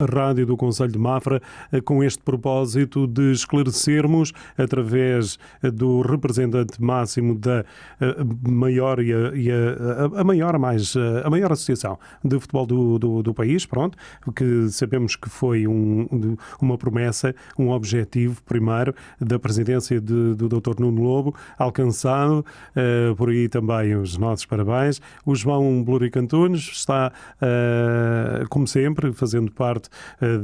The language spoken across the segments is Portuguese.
Rádio do Conselho de Mafra, com este propósito de esclarecermos, através do representante máximo da maior a maior associação de futebol do país, pronto, que sabemos que foi uma promessa, um objetivo primeiro da presidência do Dr. Nuno Lobo, alcançado, por aí também os nossos parabéns. O João Blurico Antunes está, como sempre, fazendo parte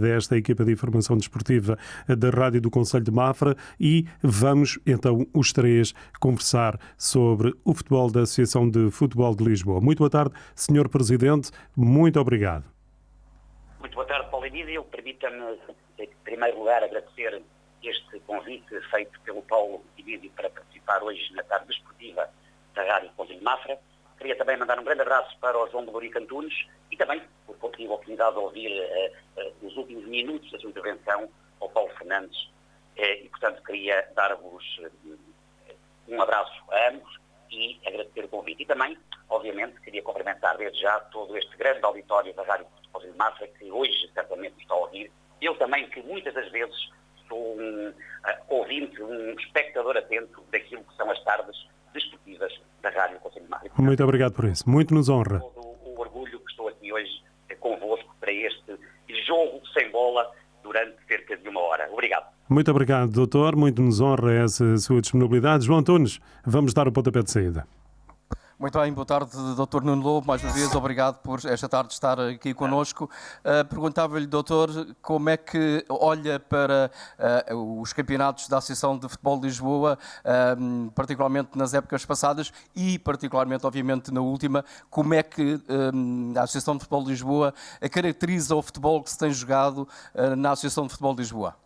desta equipa de informação desportiva da Rádio do Conselho de Mafra, e vamos então os três conversar sobre o futebol da Associação de Futebol de Lisboa. Muito boa tarde, Sr. Presidente, muito obrigado. Muito boa tarde, Paulo Emílio. Permita-me, em primeiro lugar, agradecer este convite feito pelo Paulo Emílio para participar hoje na tarde desportiva da Rádio do Conselho de Mafra. Queria também mandar um grande abraço para o João Blurico Antunes e também, porque tive a oportunidade de ouvir os últimos minutos da sua intervenção, ao Paulo Fernandes, e portanto queria dar-vos um abraço a ambos e agradecer o convite. E também, obviamente, queria cumprimentar desde já todo este grande auditório da Rádio do Conselho de Mafra, que hoje certamente está a ouvir. Eu também, que muitas das vezes sou um ouvinte, um espectador atento daquilo que são as tardes desportivas da Rádio do Conselho de Mafra. Muito obrigado por isso, muito nos honra. Todo o orgulho que estou aqui hoje convosco para este jogo sem bola durante cerca de uma hora. Obrigado. Muito obrigado, doutor, muito nos honra essa sua disponibilidade. João Antunes, vamos dar o pontapé de saída. Muito bem, boa tarde, Dr. Nuno Lobo, mais uma vez, obrigado por esta tarde estar aqui connosco. Perguntava-lhe, doutor, como é que olha para os campeonatos da Associação de Futebol de Lisboa, particularmente nas épocas passadas e particularmente, obviamente, na última, como é que a Associação de Futebol de Lisboa caracteriza o futebol que se tem jogado na Associação de Futebol de Lisboa?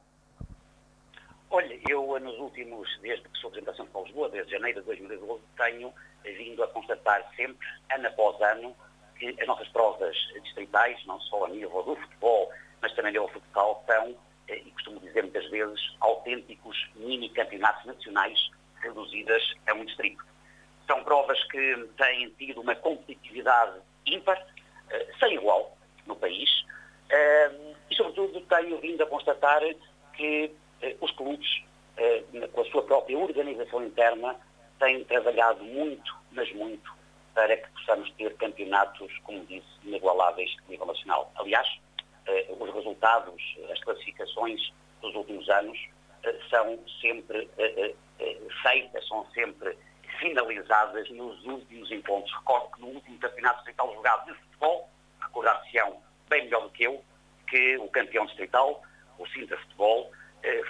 Olha, eu nos últimos, desde que sou representação de Futebol de Lisboa, desde janeiro de 2012, tenho vindo a constatar sempre, ano após ano, que as nossas provas distritais, não só a nível do futebol, mas também a nível futsal, são, e costumo dizer muitas vezes, autênticos mini-campeonatos nacionais reduzidas a um distrito. São provas que têm tido uma competitividade ímpar, sem igual, no país, e sobretudo tenho vindo a constatar que os clubes, com a sua própria organização interna, têm trabalhado muito, mas muito, para que possamos ter campeonatos, como disse, inigualáveis a nível nacional. Aliás, os resultados, as classificações dos últimos anos são sempre feitas, são sempre finalizadas nos últimos encontros. Recordo que no último campeonato distrital jogado de futebol, recordar-se-ão bem melhor do que eu, que o campeão distrital, o Sintra Futebol,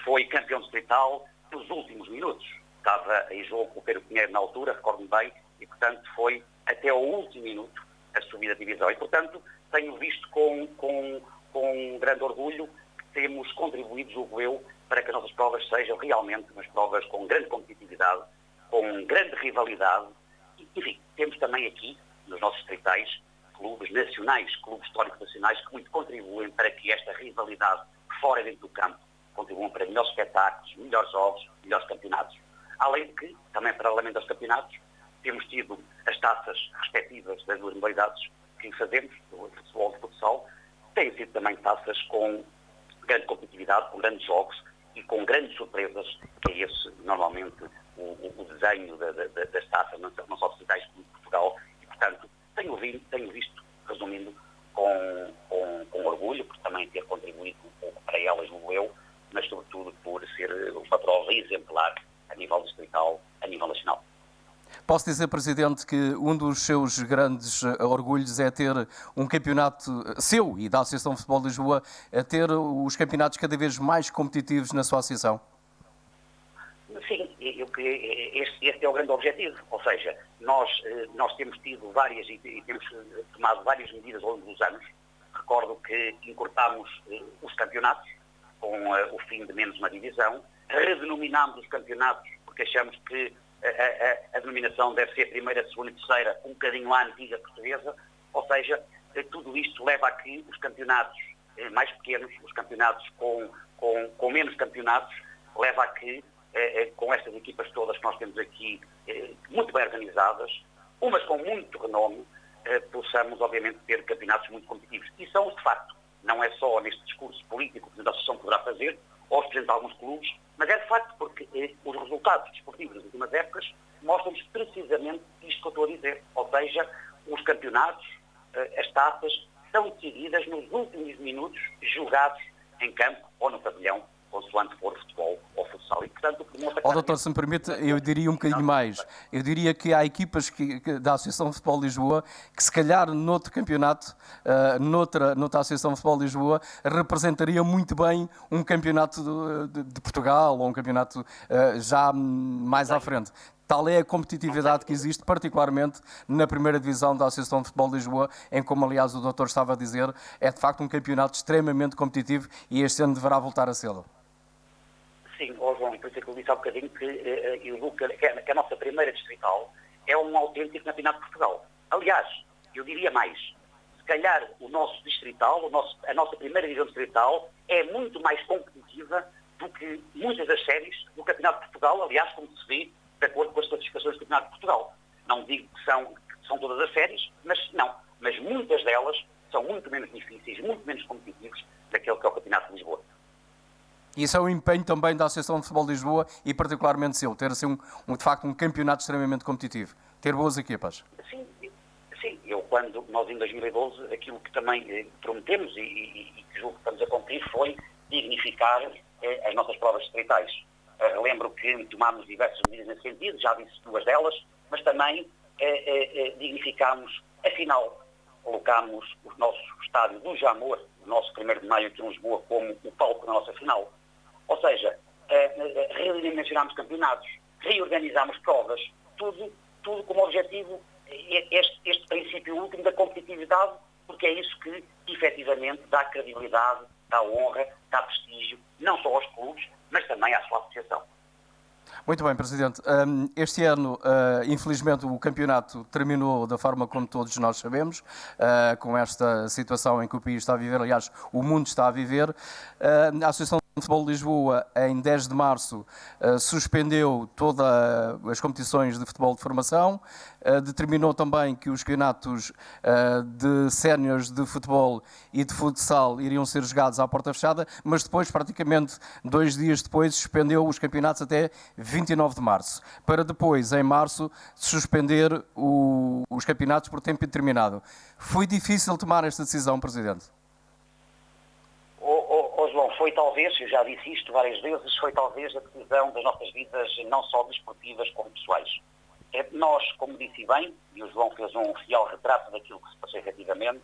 foi campeão distrital nos últimos minutos. Estava em jogo o Pedro Pinheiro na altura, recordo-me bem, e portanto foi até ao último minuto a subida da divisão. E portanto tenho visto com grande orgulho que temos contribuído, julgo eu, para que as nossas provas sejam realmente umas provas com grande competitividade, com grande rivalidade. Enfim, temos também aqui, nos nossos distritais, clubes nacionais, clubes históricos nacionais, que muito contribuem para que esta rivalidade fora e dentro do campo contribuam para melhores espetáculos, melhores jogos, melhores campeonatos. Além de que, também paralelamente aos campeonatos, temos tido as taças respectivas das duas modalidades que fazemos, o futebol e o futsal, têm sido também taças com grande competitividade, com grandes jogos e com grandes surpresas, que é esse, normalmente, o desenho das taças, não só distritais como de Portugal, e, portanto, tenho visto, resumindo, com orgulho, por também ter contribuído um pouco para elas, julgo eu, mas sobretudo por ser uma prova exemplar a nível distrital, a nível nacional. Posso dizer, Presidente, que um dos seus grandes orgulhos é ter um campeonato seu e da Associação de Futebol de Lisboa, é ter os campeonatos cada vez mais competitivos na sua associação? Sim, este é o grande objetivo, ou seja, nós temos tido várias e temos tomado várias medidas ao longo dos anos. Recordo que encurtámos os campeonatos com o fim de menos uma divisão, redenominamos os campeonatos porque achamos que a denominação deve ser a primeira, a segunda e a terceira, um bocadinho à antiga portuguesa, ou seja, tudo isto leva a que os campeonatos mais pequenos, os campeonatos com menos campeonatos, leva a que, com estas equipas todas que nós temos aqui, muito bem organizadas, umas com muito renome, possamos, obviamente, ter campeonatos muito competitivos. E são, de facto, não é só neste discurso político que a Associação poderá fazer, ou representar alguns clubes, mas é de facto porque os resultados desportivos das últimas épocas mostram-nos precisamente isto que eu estou a dizer. Ou seja, os campeonatos, as taças, são decididas nos últimos minutos jogados em campo ou no pavilhão, consoante for futebol ou futsal. E, portanto, doutor, se me permite, eu diria um bocadinho mais. Eu diria que há equipas da Associação de Futebol de Lisboa que, se calhar, noutro campeonato, noutra Associação de Futebol de Lisboa, representariam muito bem um campeonato de Portugal ou um campeonato já mais à frente. Tal é a competitividade que existe, particularmente na primeira divisão da Associação de Futebol de Lisboa, em como, aliás, o doutor estava a dizer, é de facto um campeonato extremamente competitivo e este ano deverá voltar a sê-lo. Sim, João, por isso é que eu disse há um bocadinho que a nossa primeira distrital é um autêntico campeonato de Portugal. Aliás, eu diria mais, se calhar o nosso distrital, a nossa primeira divisão distrital é muito mais competitiva do que muitas das séries do Campeonato de Portugal, aliás, como se vê, de acordo com as classificações do Campeonato de Portugal. Não digo que são todas as séries, mas muitas delas são muito menos difíceis, muito menos competitivos daquele que é o Campeonato de Lisboa. Isso é o empenho também da Associação de Futebol de Lisboa e particularmente seu, ter assim de facto um campeonato extremamente competitivo, ter boas equipas. Sim, quando nós em 2012, aquilo que também prometemos e que julgo que estamos a cumprir foi dignificar as nossas provas distritais. Lembro que tomámos diversas medidas nesse sentido, já disse duas delas, mas também dignificámos, afinal, colocámos o nosso estádio do Jamor, o nosso 1º de maio aqui em Lisboa, como o palco da nossa final. Ou seja, redimensionámos campeonatos, reorganizámos provas, tudo como objetivo este princípio último da competitividade, porque é isso que, efetivamente, dá credibilidade, dá honra, dá prestígio, não só aos clubes, mas também à sua associação. Muito bem, Presidente. Este ano, infelizmente, o campeonato terminou da forma como todos nós sabemos, com esta situação em que o país está a viver, aliás, o mundo está a viver. A Associação de Futebol de Lisboa, em 10 de março, suspendeu todas as competições de futebol de formação, determinou também que os campeonatos de séniores de futebol e de futsal iriam ser jogados à porta fechada, mas depois, praticamente 2 dias depois, suspendeu os campeonatos até 29 de março, para depois, em março, suspender os campeonatos por tempo indeterminado. Foi difícil tomar esta decisão, Presidente? João, foi talvez, eu já disse isto várias vezes, foi talvez a decisão das nossas vidas, não só desportivas como pessoais. Nós, como disse bem, e o João fez um fiel retrato daquilo que se passou efetivamente,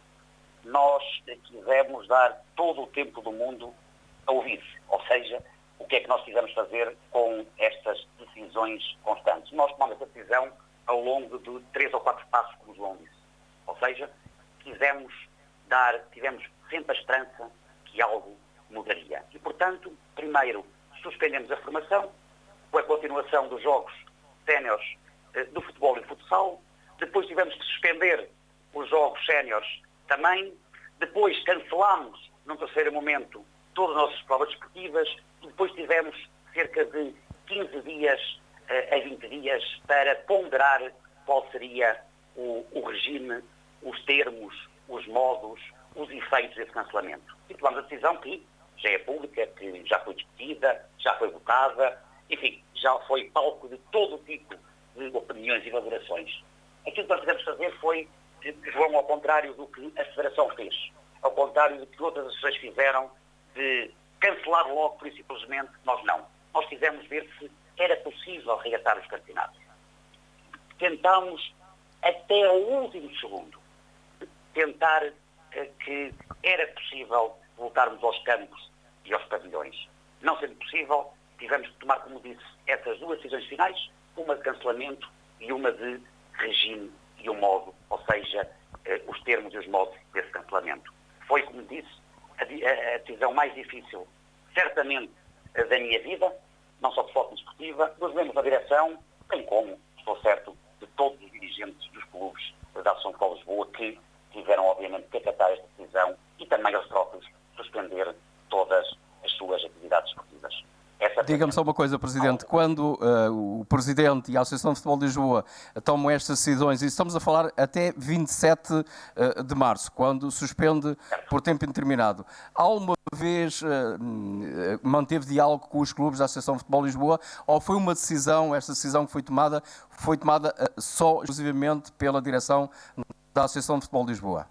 nós quisemos dar todo o tempo do mundo a ouvir-se. Ou seja, o que é que nós quisemos fazer com estas decisões constantes? Nós tomamos essa decisão ao longo de 3 ou 4 passos, como o João disse. Ou seja, tivemos sempre a esperança que algo mudaria. E, portanto, primeiro suspendemos a formação, com a continuação dos jogos séniores do futebol e futsal. Depois tivemos que suspender os jogos séniores também. Depois cancelámos, num terceiro momento, todas as nossas provas desportivas. E depois tivemos cerca de 15 dias a 20 dias para ponderar qual seria o regime, os termos, os modos, os efeitos desse cancelamento. E tomamos a decisão que já é pública, que já foi discutida, já foi votada, enfim, já foi palco de todo tipo de opiniões e valorações. Aquilo que nós quisemos fazer foi, João, ao contrário do que a Federação fez, ao contrário do que outras associações fizeram, de cancelar logo, por simplesmente, nós não. Nós quisemos ver se era possível reatar os campeonatos. Tentámos, até ao último segundo, tentar que era possível voltarmos aos campos e aos pavilhões. Não sendo possível, tivemos que tomar, como disse, essas duas decisões finais, uma de cancelamento e uma de regime e o modo, ou seja, os termos e os modos desse cancelamento. Foi, como disse, a decisão mais difícil, certamente, da minha vida, não só de forma desportiva, dos membros da direção, bem como, estou certo, de todos os dirigentes dos clubes da Associação de Futebol de Lisboa que tiveram, obviamente, que acatar esta decisão e também aos próprios suspender todas as suas atividades esportivas. Essa Diga-me só uma coisa, Presidente. Quando o Presidente e a Associação de Futebol de Lisboa tomam estas decisões, e estamos a falar até 27 de março, quando suspende por tempo indeterminado, alguma vez manteve diálogo com os clubes da Associação de Futebol de Lisboa, ou foi uma decisão, esta decisão que foi tomada só exclusivamente pela direção da Associação de Futebol de Lisboa?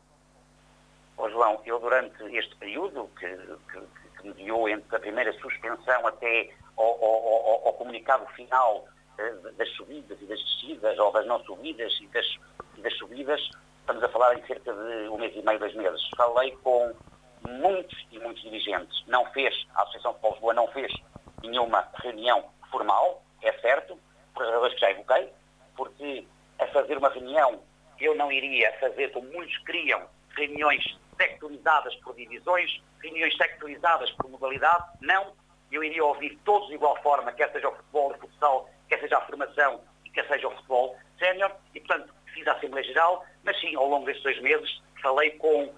João, eu durante este período que mediou entre a primeira suspensão até ao comunicado final das subidas e das descidas, ou das não subidas e das subidas, estamos a falar em cerca de 1 mês e meio, 2 meses. Falei com muitos e muitos dirigentes. A Associação de Futebol de Lisboa não fez nenhuma reunião formal, é certo, por razões que já evoquei, porque a fazer uma reunião eu não iria fazer como muitos queriam, reuniões sectorizadas por divisões, reuniões sectorizadas por modalidade, não. Eu iria ouvir todos de igual forma, quer seja o futebol, o futsal, quer seja a formação e quer seja o futebol sénior, e portanto fiz a Assembleia Geral, mas sim, ao longo destes 2 meses, falei com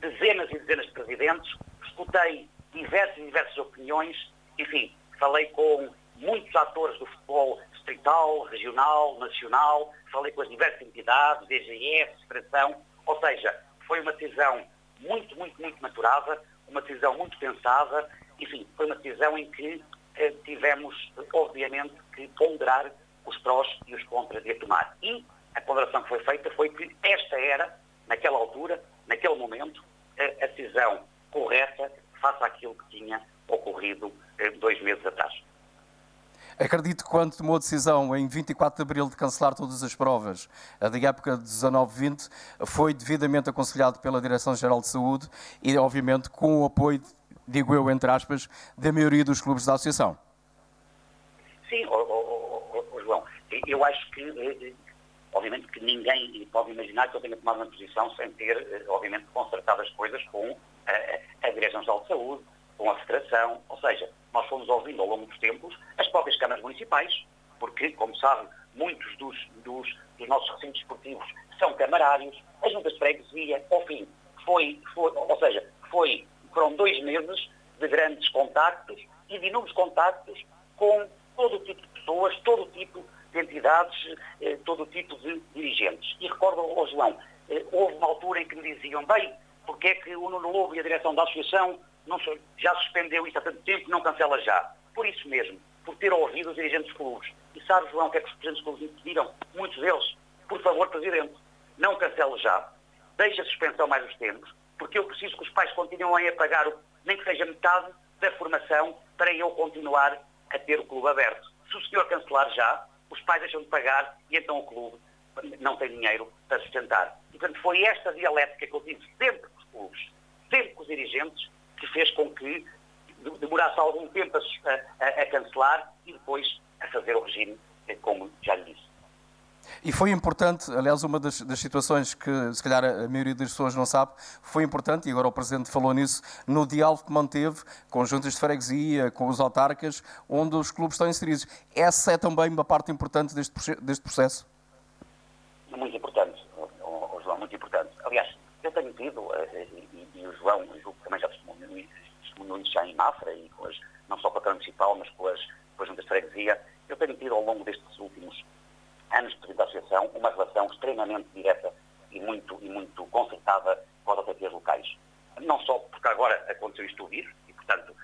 dezenas e dezenas de presidentes, escutei diversas opiniões, enfim, falei com muitos atores do futebol distrital, regional, nacional, falei com as diversas entidades, DGF, Federação, ou seja, foi uma decisão muito maturada, uma decisão muito pensada, enfim, foi uma decisão em que tivemos, obviamente, que ponderar os prós e os contras de a tomar. E a ponderação que foi feita foi que esta era, naquela altura, naquele momento, a decisão correta face àquilo que tinha ocorrido 2 meses atrás. Acredito que quando tomou a decisão em 24 de abril de cancelar todas as provas da época de 19-20, foi devidamente aconselhado pela Direção-Geral de Saúde e, obviamente, com o apoio, digo eu, entre aspas, da maioria dos clubes da Associação. Sim, João, eu acho que, obviamente, que ninguém pode imaginar que eu tenha tomado uma posição sem ter, obviamente, consertado as coisas com a Direção-Geral de Saúde, com a Federação, ou seja, nós fomos ouvindo ao longo dos tempos as próprias câmaras municipais, porque, como sabe, muitos dos nossos recintos esportivos são camarários, as juntas de freguesia, ao fim, foram 2 meses de grandes contactos e de inúmeros contactos com todo o tipo de pessoas, todo o tipo de entidades, todo o tipo de dirigentes. E recordo ao João, houve uma altura em que me diziam, bem, porque é que o Nuno Lobo e a direção da Associação já suspendeu isso há tanto tempo, não cancela já. Por isso mesmo, por ter ouvido os dirigentes dos clubes. E sabe, João, o que é que os presidentes dos clubes me pediram? Muitos deles, por favor, Presidente, não cancele já. Deixe a suspensão mais os tempos, porque eu preciso que os pais continuem a pagar, nem que seja metade da formação, para eu continuar a ter o clube aberto. Se o senhor cancelar já, os pais deixam de pagar e então o clube não tem dinheiro para sustentar. E, portanto, foi esta dialética que eu tive sempre com os clubes, sempre com os dirigentes, que fez com que demorasse algum tempo a cancelar e depois a fazer o regime, como já lhe disse. E foi importante, aliás, uma das situações que, se calhar, a maioria das pessoas não sabe, foi importante, e agora o Presidente falou nisso, no diálogo que manteve com as juntas de freguesia, com os autarcas, onde os clubes estão inseridos. Essa é também uma parte importante deste processo? Muito importante, João, muito importante. Aliás, eu tenho tido, e o João, também já testemunhou isso já em Mafra, e não só com a Câmara Municipal, mas com as juntas de freguesia, eu tenho tido ao longo destes últimos anos de presidente da Associação uma relação extremamente direta e muito concertada com as autarquias locais. Não só porque agora aconteceu isto do vírus, e portanto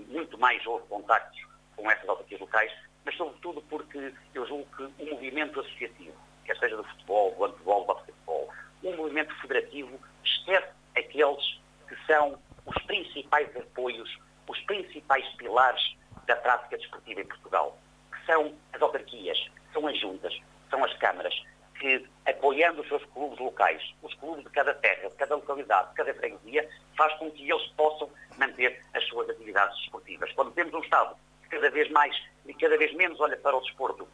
muito mais houve contactos com essas autarquias locais, mas sobretudo porque eu julgo que o movimento associativo, quer seja do futebol, do handebol, do basquetebol, um movimento federativo, esquece aqueles que são os principais apoios, os principais pilares da prática desportiva em Portugal, que são as autarquias, são as juntas, são as câmaras, que, apoiando os seus clubes locais, os clubes de cada terra, de cada localidade, de cada freguesia, faz com que eles possam manter as suas atividades desportivas. Quando temos um Estado que cada vez mais e cada vez menos olha para o desporto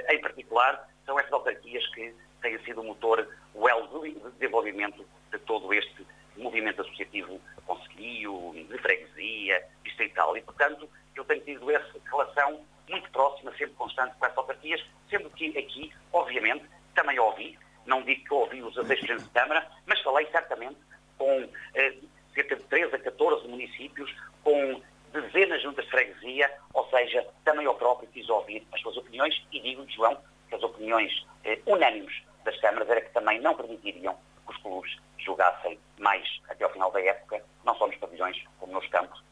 em particular, são estas autarquias que têm sido o motor, o elo de desenvolvimento de todo este movimento associativo concelhio, de freguesia, distrital. E, portanto, eu tenho tido essa relação muito próxima, sempre constante com essas autarquias, sendo que aqui, obviamente, também ouvi, não digo que ouvi os 16 presidentes de Câmara, mas falei certamente com cerca de 13 a 14 municípios, com dezenas de juntas de freguesia, ou seja,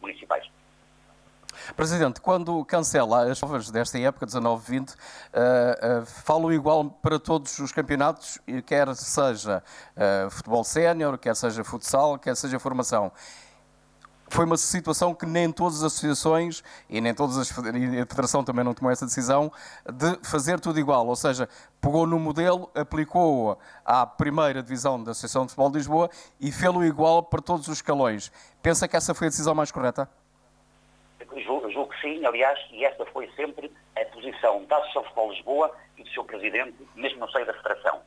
municipais. Presidente, quando cancela as provas desta época, 19-20, falam igual para todos os campeonatos, quer seja futebol sénior, quer seja futsal, quer seja formação. Foi uma situação que nem todas as associações e nem todas e a Federação também não tomou essa decisão de fazer tudo igual, ou seja, pegou no modelo, aplicou-o à primeira divisão da Associação de Futebol de Lisboa e fê-lo igual para todos os escalões. Pensa que essa foi a decisão mais correta? Julgo que sim, aliás, e esta foi sempre a posição da Associação de Futebol de Lisboa e do seu presidente, mesmo no seio da Federação.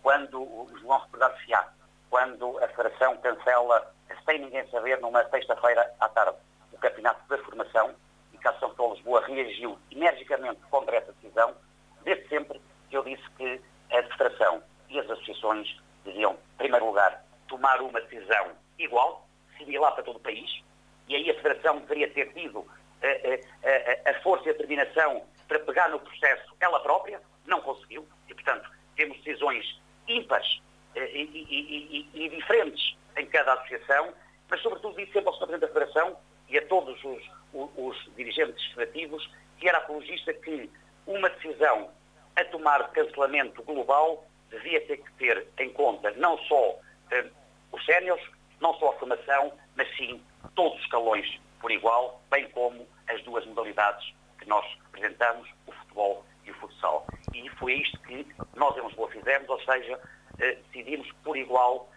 Quando, os vão recordar-se-á, quando a Federação cancela, sem ninguém saber, numa sexta-feira à tarde, o campeonato da formação, e que a Associação de Futebol de Lisboa reagiu energicamente contra essa decisão, desde sempre que eu disse que a Federação e as associações deviam, em primeiro lugar, tomar uma decisão igual, similar para todo o país, e aí a Federação deveria ter tido a força e a determinação para pegar no processo ela própria, não conseguiu, e portanto temos decisões ímpares e diferentes em cada associação, mas sobretudo disse sempre ao Sr. Presidente da Federação e a todos os dirigentes federativos que era apologista que uma decisão a tomar de cancelamento global devia ter que ter em conta não só os séniores, não só a formação, mas sim todos os escalões por igual, bem como as duas modalidades que nós representamos, o futebol e o futsal. E foi isto que nós em Lisboa fizemos, ou seja, decidimos por igual,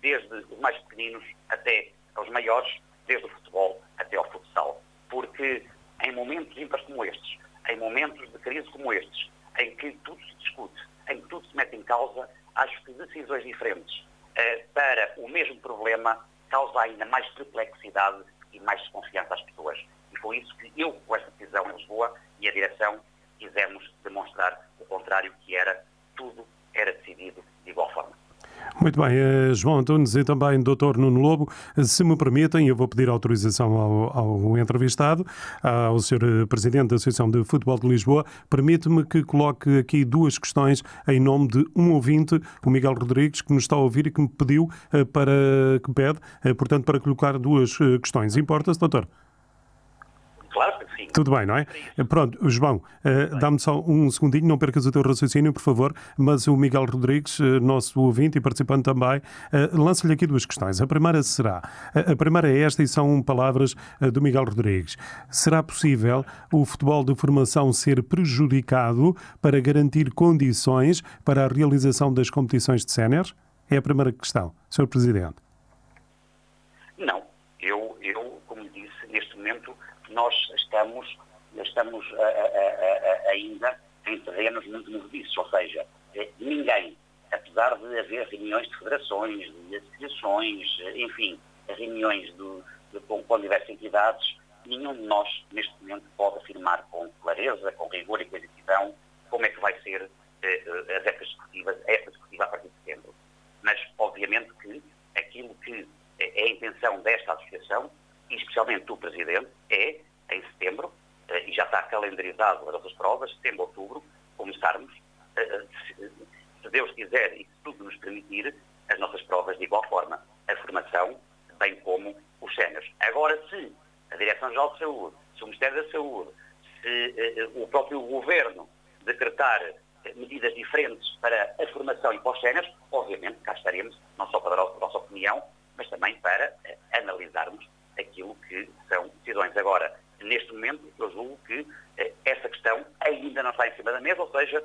desde os mais pequeninos até aos maiores, desde o futebol até ao futsal. Porque em momentos ímpares como estes, em momentos de crise como estes, em que tudo se discute, em que tudo se mete em causa, acho que decisões diferentes para o mesmo problema causa ainda mais perplexidade e mais desconfiança às pessoas. E foi isso que eu, com esta decisão em Lisboa e a direção, quisemos demonstrar o contrário, que era tudo era decidido de igual forma. Muito bem, João Antunes e também Dr. Nuno Lobo, se me permitem, eu vou pedir autorização ao entrevistado, ao Sr. Presidente da Associação de Futebol de Lisboa, permite-me que coloque aqui duas questões em nome de um ouvinte, o Miguel Rodrigues, que nos está a ouvir e que me pediu portanto, para colocar duas questões. Importa-se, doutor? Claro que sim. Tudo bem, não é? Pronto, João, dá-me só um segundinho, não percas o teu raciocínio, por favor, mas o Miguel Rodrigues, nosso ouvinte e participante também, lança-lhe aqui duas questões. A primeira é esta e são palavras do Miguel Rodrigues. Será possível o futebol de formação ser prejudicado para garantir condições para a realização das competições de séniores? É a primeira questão, Sr. Presidente. Não, eu como disse, neste momento nós estamos ainda em terrenos muito movediços, ou seja, ninguém, apesar de haver reuniões de federações, de associações, enfim, reuniões com diversas entidades, nenhum de nós, neste momento, pode afirmar com clareza, com rigor e com exatidão como é que vai ser as épocas discutivas, esta discutiva a partir de setembro. Mas, obviamente, que aquilo que é a intenção desta associação, e especialmente do Presidente, é, em setembro, e já está calendarizado as nossas provas, setembro, outubro, começarmos, se Deus quiser e se tudo nos permitir, as nossas provas de igual forma, a formação, bem como os séniores. Agora, se a Direção-Geral de Saúde, se o Ministério da Saúde, se o próprio Governo decretar medidas diferentes para a formação e para os séniores, obviamente cá estaremos, não só para dar a nossa opinião, mas também para analisarmos aquilo que são decisões. Agora, neste momento, eu julgo que essa questão ainda não está em cima da mesa, ou seja,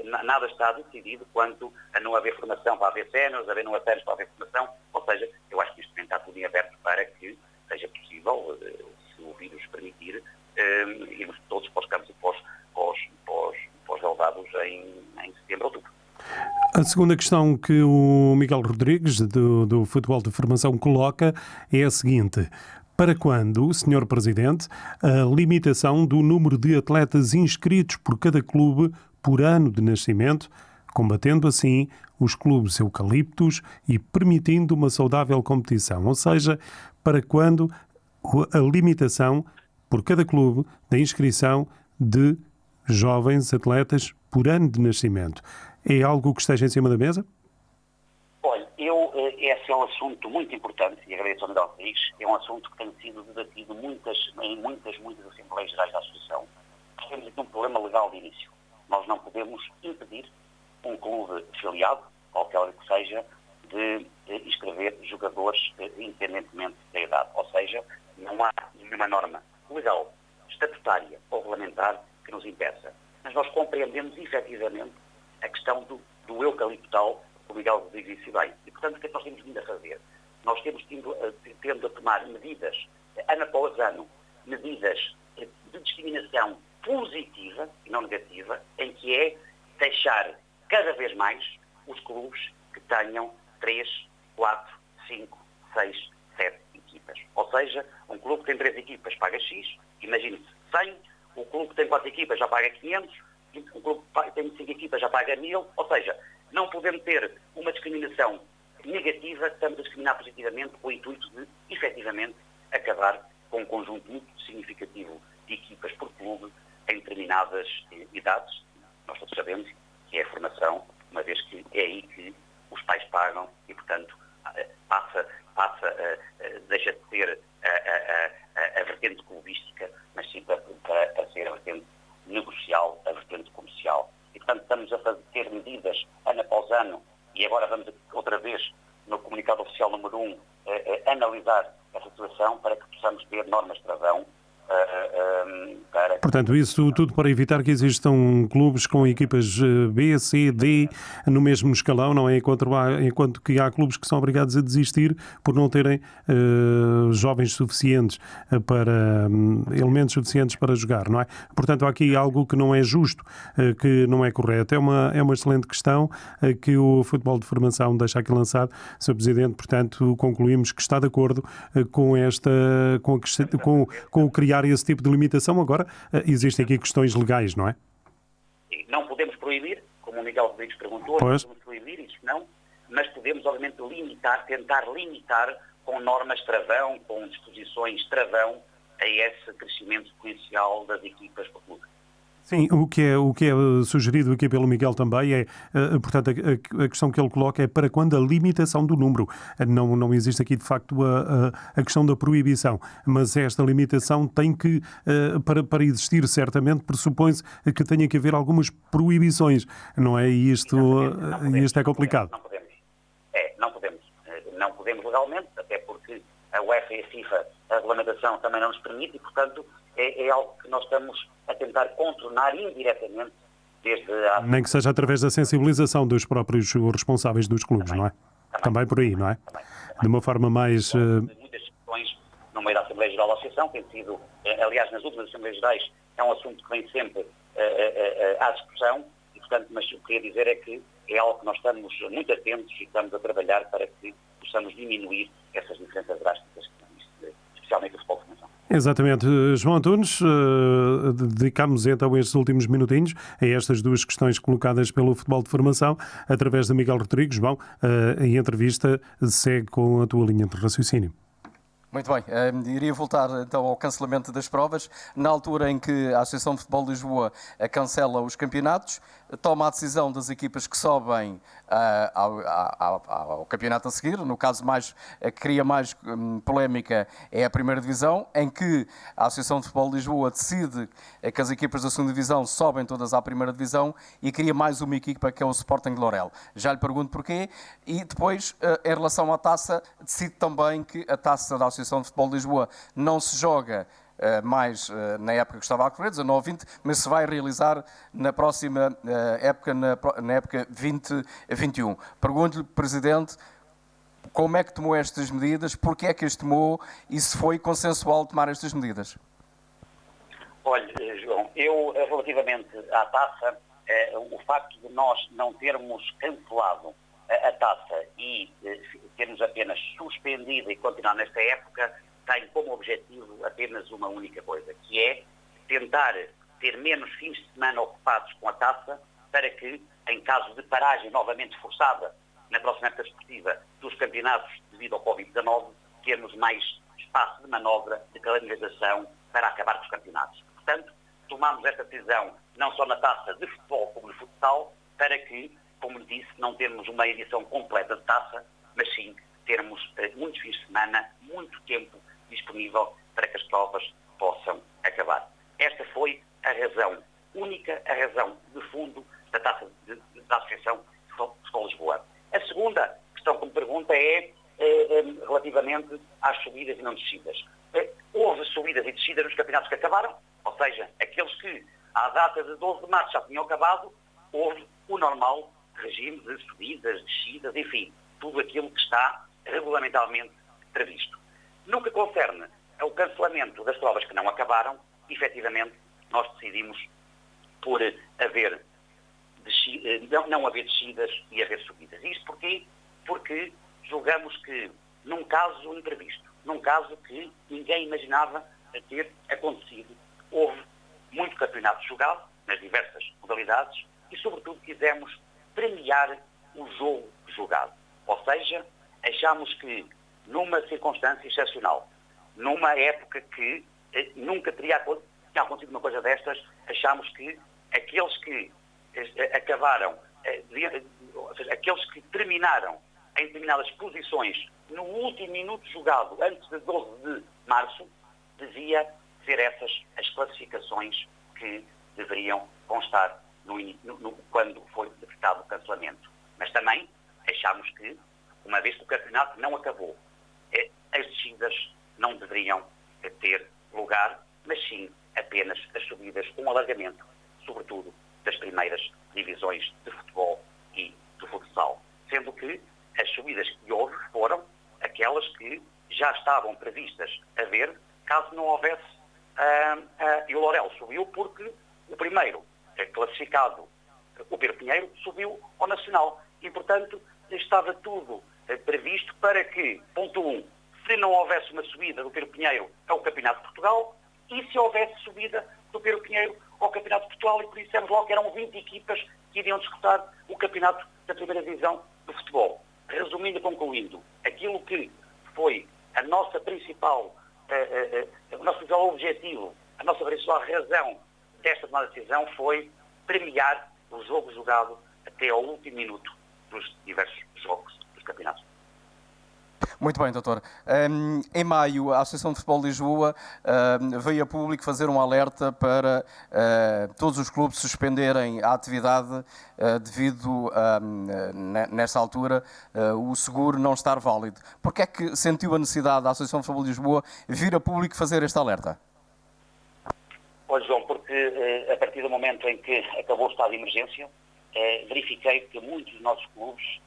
nada está decidido quanto a não haver formação para haver séniores, haver não séniores para haver formação, ou seja, eu acho que neste momento está tudo em aberto para que seja possível, se o vírus permitir, irmos todos para os campos e para os relevados em setembro, outubro. A segunda questão que o Miguel Rodrigues, do Futebol de Formação, coloca é a seguinte: para quando, Sr. Presidente, a limitação do número de atletas inscritos por cada clube por ano de nascimento, combatendo assim os clubes eucaliptos e permitindo uma saudável competição? Ou seja, para quando a limitação por cada clube da inscrição de jovens atletas por ano de nascimento? É algo que esteja em cima da mesa? Olha, é assim, é um assunto muito importante, e agradeço ao Miguel Rodrigues, é um assunto que tem sido debatido em muitas Assembleias Gerais da Associação. Nós temos aqui um problema legal de início. Nós não podemos impedir um clube afiliado, qualquer que seja, de inscrever jogadores independentemente da idade. Ou seja, não há nenhuma norma legal, estatutária ou regulamentar que nos impeça. Mas nós compreendemos efetivamente a questão do eucaliptal, o Miguel Rodrigues disse bem. E, portanto, o que é que nós temos vindo a fazer? Nós temos tendo a tomar medidas, ano após ano, medidas de discriminação positiva e não negativa, em que é deixar cada vez mais os clubes que tenham 3, 4, 5, 6, 7 equipas. Ou seja, um clube que tem 3 equipas paga X, imagine-se 100, o clube que tem 4 equipas já paga 500, um clube que tem 5 equipas já paga 1000, ou seja, não podemos ter uma discriminação negativa, estamos a discriminar positivamente com o intuito de, efetivamente, acabar com um conjunto muito significativo de equipas por clube em determinadas idades. Nós todos sabemos que é a formação, uma vez que é aí que os pais pagam e, portanto, deixa de ser a vertente clubística, mas sim para ser a vertente negocial, a vertente comercial. E, portanto, estamos a ter medidas ano após ano, e agora vamos outra vez, no comunicado oficial número 1, analisar a situação para que possamos ter normas travão. Portanto, isso tudo para evitar que existam clubes com equipas B, C, D no mesmo escalão, não é? Enquanto que há clubes que são obrigados a desistir por não terem jovens suficientes elementos suficientes para jogar, não é? Portanto, há aqui algo que não é justo, que não é correto. É uma excelente questão que o futebol de formação deixa aqui lançado. Sr. Presidente, portanto, concluímos que está de acordo com criar esse tipo de limitação. Agora, existem aqui questões legais, não é? Não podemos proibir, como o Miguel Rodrigues perguntou, pois. Não podemos proibir, isso não, mas podemos, obviamente, tentar limitar com normas travão, com disposições travão, a esse crescimento exponencial das equipas por clube. Sim, o que é sugerido aqui pelo Miguel também é, portanto, a questão que ele coloca é para quando a limitação do número. Não existe aqui, de facto, a questão da proibição, mas esta limitação tem que, para existir, certamente, pressupõe-se que tenha que haver algumas proibições, não é? E isto é complicado. Não podemos legalmente, até porque a UEFA e a FIFA, a regulamentação também não nos permite e, portanto, é algo que nós estamos a tentar contornar indiretamente desde a... Nem que seja através da sensibilização dos próprios responsáveis dos clubes, não é? Também por aí, não é? Também. De uma forma mais... Muitas questões no meio da Assembleia Geral da Associação tem sido, aliás, nas últimas Assembleias Gerais, é um assunto que vem sempre à discussão e, portanto, mas o que queria dizer é que é algo que nós estamos muito atentos e estamos a trabalhar para que possamos diminuir essas diferenças drásticas, especialmente o futebol de formação. Exatamente. João Antunes, dedicámos então estes últimos minutinhos a estas duas questões colocadas pelo futebol de formação através de Miguel Rodrigues. João, a entrevista segue com a tua linha de raciocínio. Muito bem, iria voltar então ao cancelamento das provas. Na altura em que a Associação de Futebol de Lisboa cancela os campeonatos, toma a decisão das equipas que sobem ao campeonato a seguir. No caso que cria mais polémica é a primeira divisão, em que a Associação de Futebol de Lisboa decide que as equipas da segunda divisão sobem todas à primeira divisão e cria mais uma equipa que é o Sporting de Lourel. Já lhe pergunto porquê. E depois, em relação à taça, decide também que a taça da Associação de Futebol de Lisboa não se joga mais na época que estava a correr, 19-20, mas se vai realizar na próxima época, na época 20-21. Pergunto-lhe, Presidente, como é que tomou estas medidas, porquê é que as tomou e se foi consensual tomar estas medidas? Olha, João, eu relativamente à taça, o facto de nós não termos cancelado a taça e termos apenas suspendido e continuar nesta época, tem como objetivo apenas uma única coisa, que é tentar ter menos fins de semana ocupados com a taça para que, em caso de paragem novamente forçada na próxima época esportiva dos campeonatos devido ao Covid-19, termos mais espaço de manobra, de calendarização para acabar com os campeonatos. Portanto, tomamos esta decisão não só na taça de futebol como no futsal, para que, como lhe disse, não termos uma edição completa de taça, mas sim termos muitos fins de semana, muito tempo disponível para que as provas possam acabar. Esta foi a razão única, a razão de fundo da Associação de Futebol Lisboa. A segunda questão que me pergunta é relativamente às subidas e não descidas. Houve subidas e descidas nos campeonatos que acabaram, ou seja, aqueles que à data de 12 de março já tinham acabado, houve o normal regime de subidas, descidas, enfim, tudo aquilo que está regulamentalmente previsto. No que concerne ao cancelamento das provas que não acabaram, efetivamente, nós decidimos por não haver descidas e haver subidas. Isto porquê? Porque julgamos que, num caso imprevisto, num caso que ninguém imaginava ter acontecido, houve muito campeonato jogado, nas diversas modalidades, e, sobretudo, quisemos premiar o jogo jogado. Ou seja, achamos que, numa circunstância excepcional, numa época que nunca teria acontecido uma coisa destas, achamos que aqueles que acabaram, ou seja, aqueles que terminaram em determinadas posições no último minuto jogado, antes de 12 de março, devia ser essas as classificações que deveriam constar quando foi decretado o cancelamento. Mas também achamos que, uma vez que o campeonato não acabou, as descidas não deveriam ter lugar, mas sim apenas as subidas, um alargamento, sobretudo, das primeiras divisões de futebol e de futsal. Sendo que as subidas que houve foram aquelas que já estavam previstas haver, caso não houvesse. E o Lourel subiu porque o primeiro classificado, o Pedro Pinheiro, subiu ao Nacional. E, portanto, estava tudo previsto para que, ponto 1, se não houvesse uma subida do Pedro Pinheiro ao Campeonato de Portugal, e se houvesse subida do Pedro Pinheiro ao Campeonato de Portugal, e por isso dissemos logo que eram 20 equipas que iriam disputar o Campeonato da Primeira Divisão do Futebol. Resumindo e concluindo, aquilo que foi a nossa principal, o nosso principal objetivo, a nossa principal razão desta tomada de decisão foi premiar o jogo jogado até ao último minuto dos diversos jogos dos campeonatos. Muito bem, doutor. Em maio, a Associação de Futebol de Lisboa veio a público fazer um alerta para todos os clubes suspenderem a atividade devido, nesta altura, o seguro não estar válido. Porquê é que sentiu a necessidade da Associação de Futebol de Lisboa vir a público fazer este alerta? Olha, João, porque a partir do momento em que acabou o estado de emergência, verifiquei que muitos dos nossos clubes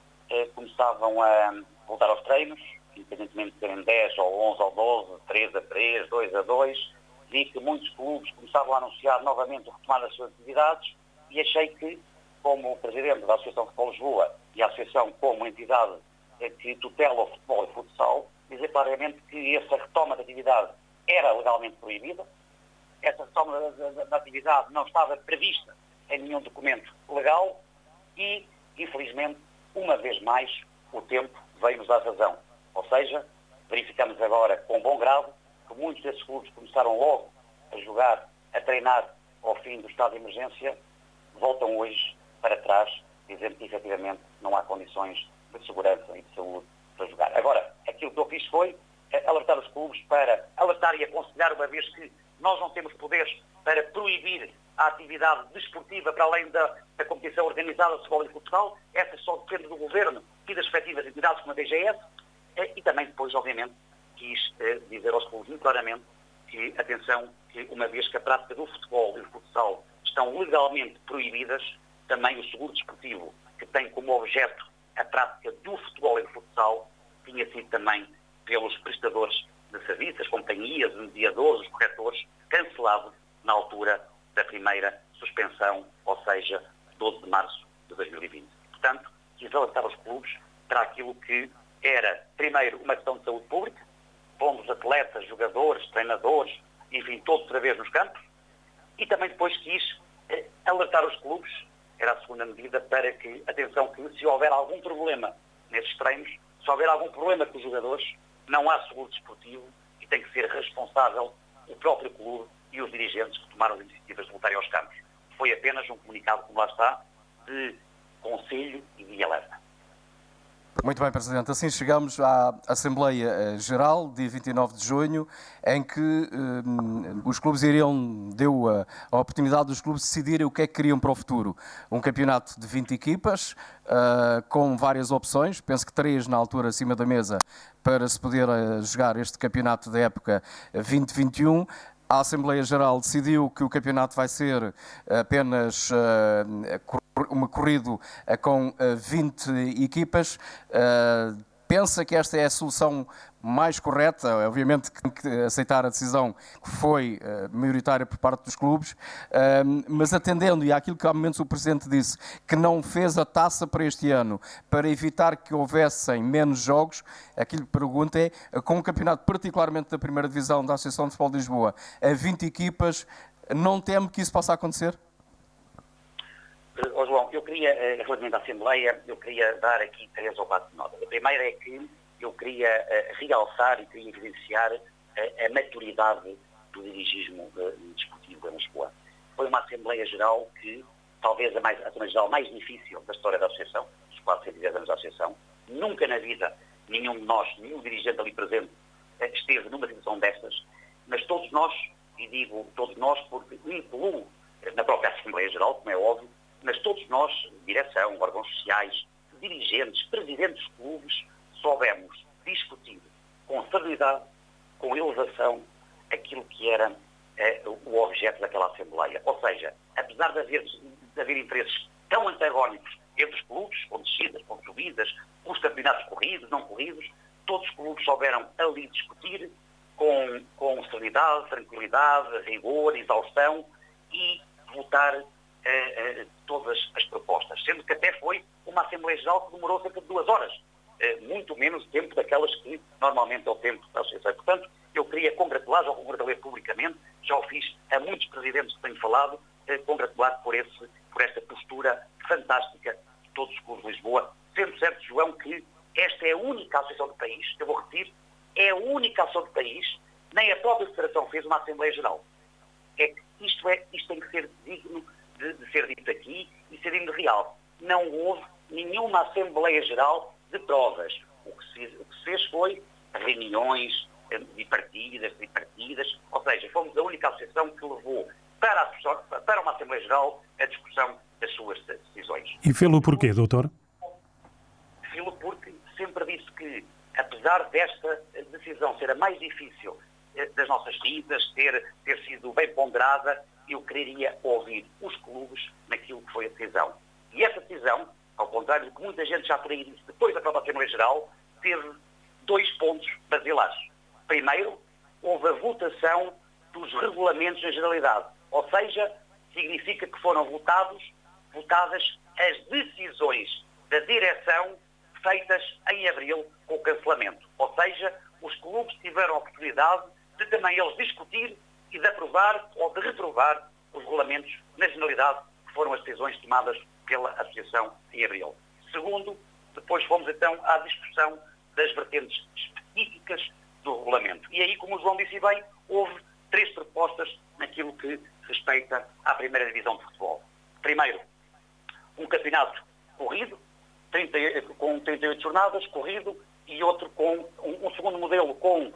começavam a voltar aos treinos, independentemente de serem 10 ou 11 ou 12, 3 a 3, 2 a 2, vi que muitos clubes começavam a anunciar novamente o retomar das suas atividades e achei que, como Presidente da Associação de Futebol de Lisboa e a Associação como entidade que tutela o futebol e o futsal, dizer claramente que essa retoma da atividade era legalmente proibida, essa retoma da atividade não estava prevista em nenhum documento legal e, infelizmente, uma vez mais, o tempo veio-nos dar razão. Ou seja, verificamos agora com bom grado que muitos desses clubes começaram logo a jogar, a treinar ao fim do estado de emergência, voltam hoje para trás, dizendo que efetivamente não há condições de segurança e de saúde para jogar. Agora, aquilo que eu fiz foi alertar os clubes para alertar e aconselhar, uma vez que nós não temos poderes para proibir a atividade desportiva para além da competição organizada de futebol e futsal, essa só depende do Governo e das respectivas entidades como a DGS, e também depois, obviamente, quis dizer aos clubes muito claramente que, atenção, que uma vez que a prática do futebol e do futsal estão legalmente proibidas, também o seguro desportivo, que tem como objeto a prática do futebol e do futsal, tinha sido também pelos prestadores de serviços, as companhias, os mediadores, os corretores, cancelado na altura da primeira suspensão, ou seja, 12 de março de 2020. Portanto, quis alertar os clubes para aquilo que era, primeiro, uma questão de saúde pública, pondo atletas, jogadores, treinadores, enfim, todos outra vez nos campos, e também depois quis alertar os clubes, era a segunda medida, para que, atenção, que se houver algum problema nesses treinos, se houver algum problema com os jogadores, não há seguro desportivo e tem que ser responsável o próprio clube e os dirigentes que tomaram as iniciativas de voltarem aos campos. Foi apenas um comunicado, como lá está, de conselho e de alerta. Muito bem, Presidente. Assim chegamos à Assembleia Geral, dia 29 de junho, em que os clubes deu a oportunidade dos clubes decidirem o que é que queriam para o futuro. Um campeonato de 20 equipas, com várias opções, penso que 3 na altura acima da mesa, para se poder jogar este campeonato da época 2021. A Assembleia Geral decidiu que o campeonato vai ser apenas uma corrida com 20 equipas. Pensa que esta é a solução mais correta? Obviamente que tem que aceitar a decisão que foi maioritária por parte dos clubes, mas atendendo e àquilo que há momentos o Presidente disse, que não fez a taça para este ano, para evitar que houvessem menos jogos, aquilo que pergunto é, com um campeonato particularmente da primeira divisão da Associação de Futebol de Lisboa, a 20 equipas, não teme que isso possa acontecer? João, eu queria, relativamente à Assembleia, eu queria dar aqui 3 ou 4 notas. A primeira é que eu queria realçar e queria evidenciar a maturidade do dirigismo desportivo em Lisboa. Foi uma Assembleia Geral que, talvez a Assembleia Geral mais difícil da história da Associação, dos quase 110 anos da Associação. Nunca na vida nenhum de nós, nenhum dirigente ali presente, esteve numa situação destas, mas todos nós, e digo todos nós porque incluo na própria Assembleia Geral, como é óbvio, mas todos nós, direção, órgãos sociais, dirigentes, presidentes de clubes, soubemos discutir com serenidade, com elevação, aquilo que era o objeto daquela Assembleia. Ou seja, apesar de haver interesses tão antagónicos entre os clubes, com descidas, com subidas, com os campeonatos corridos, não corridos, todos os clubes souberam ali discutir com serenidade, tranquilidade, rigor, exaustão e votar todas as propostas, sendo que até foi uma Assembleia Geral que demorou cerca de 2 horas, muito menos tempo daquelas que normalmente é o tempo da Associação. Portanto, eu queria congratular, já o congratulei publicamente, já o fiz a muitos presidentes que tenho falado, congratular por esta postura fantástica de todos os clubes de Lisboa, sendo certo, João, que esta é a única associação do país, eu vou repetir, é a única associação do país, nem a própria Federação fez uma Assembleia Geral. Isto tem que ser digno de ser dito aqui e ser digno de real. Não houve nenhuma Assembleia Geral de provas. O que se fez foi reuniões bipartidas, ou seja, fomos a única associação que levou para uma Assembleia Geral a discussão das suas decisões. E fê-lo porquê, doutor? Fê-lo porque sempre disse que, apesar desta decisão ser a mais difícil das nossas vidas, ter sido bem ponderada, eu queria ouvir os clubes naquilo que foi a decisão. E essa decisão, ao contrário do que muita gente já por aí disse depois da própria Assembleia Geral, teve 2 pontos basilares. Primeiro, houve a votação dos regulamentos na generalidade. Ou seja, significa que foram votadas as decisões da direção feitas em abril com o cancelamento. Ou seja, os clubes tiveram a oportunidade de também eles discutir e de aprovar ou de reprovar os regulamentos na generalidade, que foram as decisões tomadas pela Associação em abril. Segundo, depois fomos então à discussão das vertentes específicas do regulamento. E aí, como o João disse bem, houve 3 propostas naquilo que respeita à primeira divisão de futebol. Primeiro, um campeonato corrido, com 38 jornadas, corrido, e outro com um segundo modelo com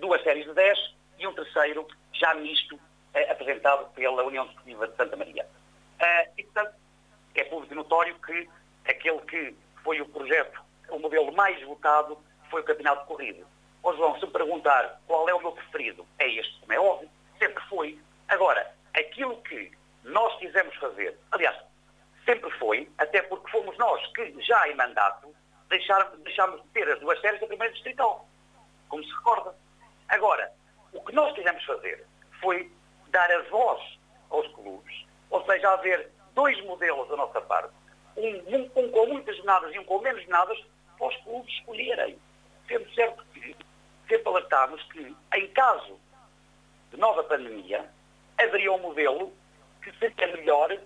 2 séries de 10 e um terceiro já misto, apresentado pela União Desportiva de Santa Maria. E, portanto, é público e notório que aquele que foi o projeto, o modelo mais votado, foi o campeonato corrido. Ó João, se me perguntar qual é o meu preferido, é este, como é óbvio, sempre foi. Agora, aquilo que nós quisemos fazer, aliás, sempre foi, até porque fomos nós que, já em mandato, deixámos de ter as 2 séries da primeira distrital, como se recorda. Agora, o que nós quisemos fazer foi dar a voz aos clubes, ou seja, haver 2 modelos da nossa parte, um com muitas jornadas e um com menos jornadas, para os clubes escolherem. Sendo certo que sempre alertámos que, em caso de nova pandemia, haveria um modelo que seria melhor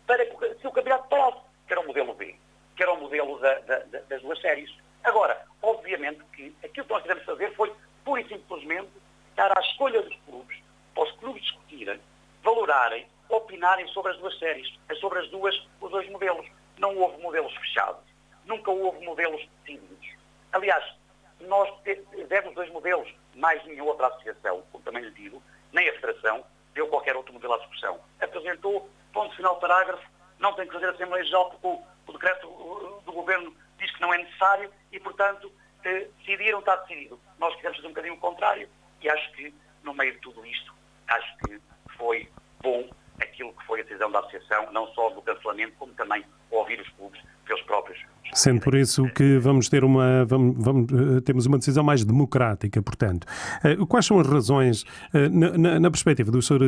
para se o campeonato parasse, que era o modelo B, que era o modelo das 2 séries. Agora, obviamente que aquilo que nós quisemos fazer foi, pura e simplesmente, dar à escolha dos clubes, para os clubes discutirem, valorarem, opinarem sobre as 2 séries, sobre os 2 modelos. Não houve modelos fechados, nunca houve modelos decididos. Aliás, nós tivemos 2 modelos, mais nenhuma outra associação, como também lhe digo, nem a Federação, deu qualquer outro modelo à discussão. Apresentou, ponto final, parágrafo, não tem que fazer a Assembleia Geral porque o decreto do Governo diz que não é necessário e, portanto, decidiram, está decidido. Nós quisemos fazer um bocadinho o contrário e acho que, no meio de tudo isto, acho que foi bom aquilo que foi a decisão da Associação, não só do cancelamento, como também ouvir os clubes pelos próprios. Sendo por isso que vamos ter temos uma decisão mais democrática, portanto. Quais são as razões, na perspectiva do Sr.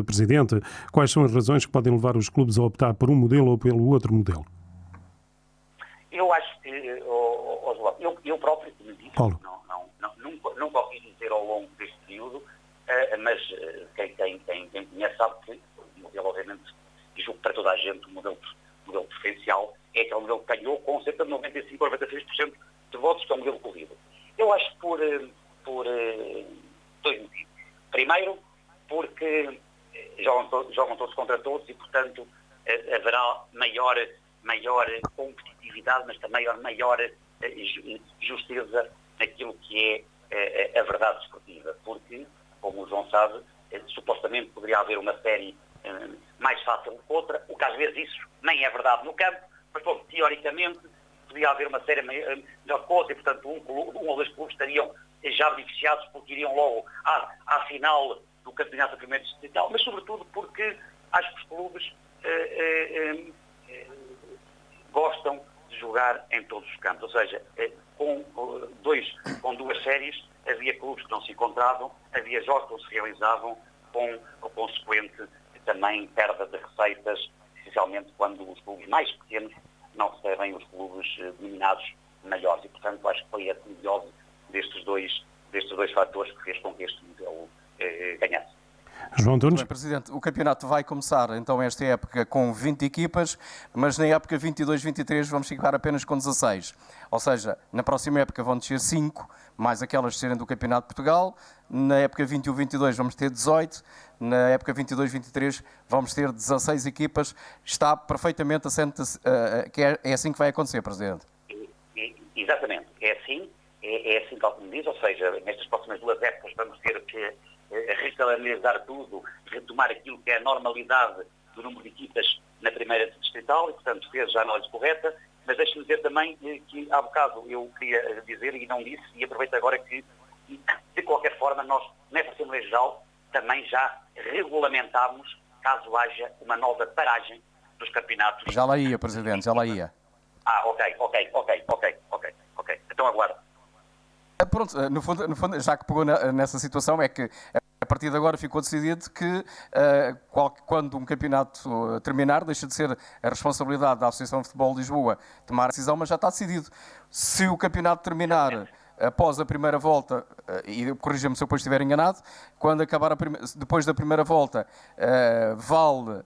Presidente, quais são as razões que podem levar os clubes a optar por um modelo ou pelo outro modelo? Eu acho que, eu próprio, como disse, nunca o quis dizer ao longo deste período, mas quem conhece sabe que o modelo, obviamente, e julgo para toda a gente, o modelo preferencial é aquele modelo que ganhou com cerca de 95% ou 96% de votos, que é o modelo corrido. Eu acho que por 2 motivos. Primeiro, porque jogam todos contra todos e, portanto, haverá maior competitividade, mas também maior justeza naquilo que é a verdade desportiva. Porque, como o João sabe, supostamente poderia haver uma série mais fácil que outra, o que às vezes isso nem é verdade no campo, mas, bom, teoricamente, podia haver uma série melhor que outra e, portanto, um ou 2 clubes estariam já beneficiados porque iriam logo à final do campeonato da primeira distrital, mas, sobretudo, porque acho que os clubes gostam de jogar em todos os campos. Ou seja, com 2 séries, havia clubes que não se encontravam, havia jogos que não se realizavam, com o consequente também perda de receitas, especialmente quando os clubes mais pequenos não recebem os clubes denominados maiores. E, portanto, acho que foi a simbiose destes dois fatores que fez com que este modelo ganhasse. João Antunes. Bem, Presidente, o campeonato vai começar então esta época com 20 equipas, mas na época 22-23 vamos ficar apenas com 16. Ou seja, na próxima época vão descer 5, mais aquelas serem do Campeonato de Portugal. Na época 21-22 vamos ter 18. Na época 22-23 vamos ter 16 equipas. Está perfeitamente assente que é assim que vai acontecer, Presidente. Exatamente. É assim tal como diz, ou seja, nestas próximas 2 épocas vamos ter que recalendarizar tudo, retomar aquilo que é a normalidade do número de equipas na primeira distrital e, portanto, fez já a análise correta, mas deixe-me dizer também que há bocado eu queria dizer e não disse, e aproveito agora que, de qualquer forma, nós, nessa Assembleia Geral, também já regulamentámos caso haja uma nova paragem dos campeonatos. Já lá ia, Presidente, já lá ia. Ok. Então aguardo. Pronto, no fundo, já que pegou nessa situação, é que a partir de agora ficou decidido que quando um campeonato terminar, deixa de ser a responsabilidade da Associação de Futebol de Lisboa tomar a decisão, mas já está decidido. Se o campeonato terminar após a primeira volta, e corrija-me se eu depois estiver enganado, quando acabar depois da primeira volta, vale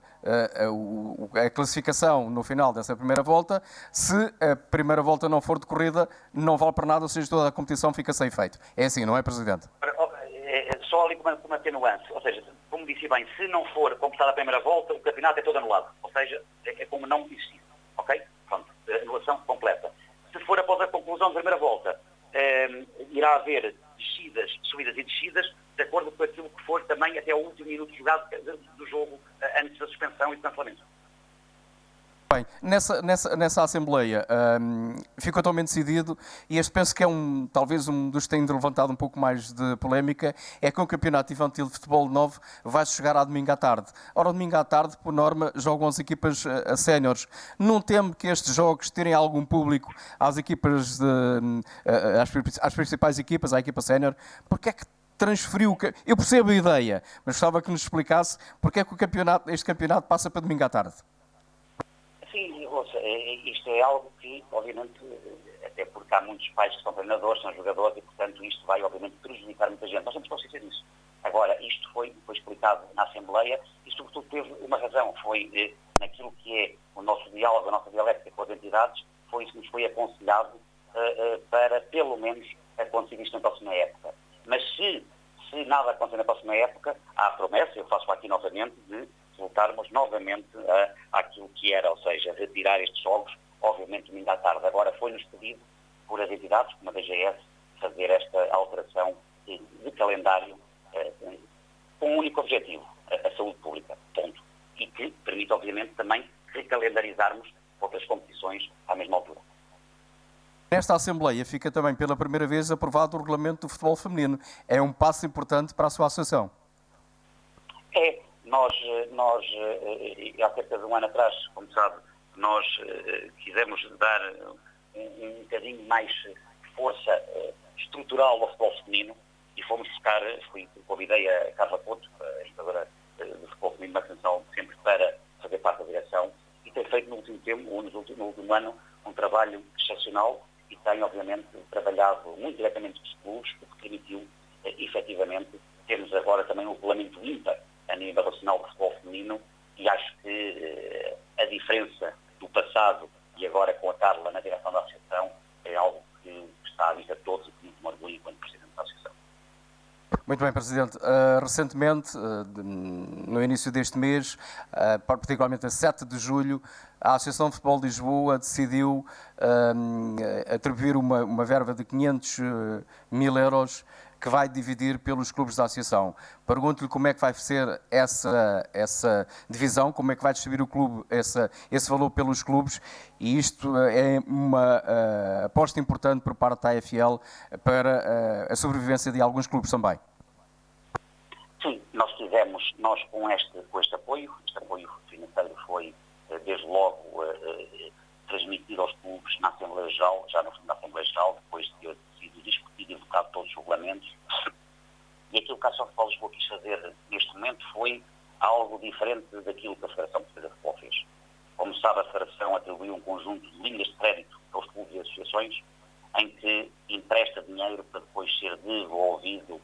a classificação no final dessa primeira volta. Se a primeira volta não for decorrida, não vale para nada, ou seja, toda a competição fica sem efeito. É assim, não é, Presidente? Só ali com uma atenuante, ou seja, como disse bem, se não for completada a primeira volta, o campeonato é todo anulado, ou seja, é como não existir, ok? Pronto, anulação completa. Se for após a conclusão da primeira volta, irá haver subidas e descidas, de acordo com aquilo que for também até o último minuto jogado do jogo, antes da suspensão e do cancelamento. Bem, nessa Assembleia ficou totalmente decidido, e este penso que é talvez um dos que tem levantado um pouco mais de polémica, é que o Campeonato Infantil de Futebol 9 vai chegar à domingo à tarde. Ora, domingo à tarde, por norma, jogam as equipas a séniores. Não temo que estes jogos terem algum público às equipas, às principais equipas, à equipa sénior? Porque é que transferiu? Eu percebo a ideia, mas gostava que nos explicasse porque é que este campeonato passa para domingo à tarde. Sim, isto é algo que, obviamente, até porque há muitos pais que são treinadores, são jogadores e, portanto, isto vai, obviamente, prejudicar muita gente. Nós temos consciência disso. Agora, isto foi explicado na Assembleia e, sobretudo, teve uma razão. Foi naquilo que é o nosso diálogo, a nossa dialética com as entidades, foi isso que nos foi aconselhado para, pelo menos, acontecer isto na próxima época. Mas se nada acontecer na próxima época, há a promessa, eu faço aqui novamente, de voltarmos novamente àquilo que era, ou seja, retirar estes jogos, obviamente, domingo à tarde. Agora foi objetivo, a saúde pública, ponto. E que permite, obviamente, também recalendarizarmos outras competições à mesma altura. Nesta Assembleia fica também pela primeira vez aprovado o regulamento do futebol feminino. É um passo importante para a sua associação. Nós há cerca de um ano atrás, como sabe, nós quisemos dar um bocadinho mais força estrutural ao futebol feminino e fomos buscar, convidei a Carla Couto, a educadora do futebol feminino da Associação, sempre para fazer parte da direção e tem feito no último ano um trabalho excepcional e tem, obviamente, trabalhado muito diretamente com os clubes, o que permitiu, efetivamente, termos agora também um regulamento ímpar a nível nacional do futebol feminino e acho que a diferença do passado e agora com a Carla na direção da Associação é algo que está a vista a todos e que muito me orgulho enquanto Presidente da Associação. Muito bem, Presidente. Recentemente, no início deste mês, particularmente a 7 de julho, a Associação de Futebol de Lisboa decidiu atribuir uma verba de 500 mil euros que vai dividir pelos clubes da Associação. Pergunto-lhe como é que vai ser essa divisão, como é que vai distribuir o clube esse valor pelos clubes, e isto é uma aposta importante por parte da AFL para a sobrevivência de alguns clubes também. Sim, nós com este apoio financeiro foi desde logo transmitido aos clubes na Assembleia Geral, já no fundo da Assembleia Geral, depois de ter sido discutido e votado todos os regulamentos. E aquilo que a Associação de Futebol de Lisboa quis fazer neste momento foi algo diferente daquilo que a Federação Portuguesa de Futebol fez. Como sabe, a Federação atribuiu um conjunto de linhas de crédito aos clubes e associações, em que empresta dinheiro para depois ser devolvido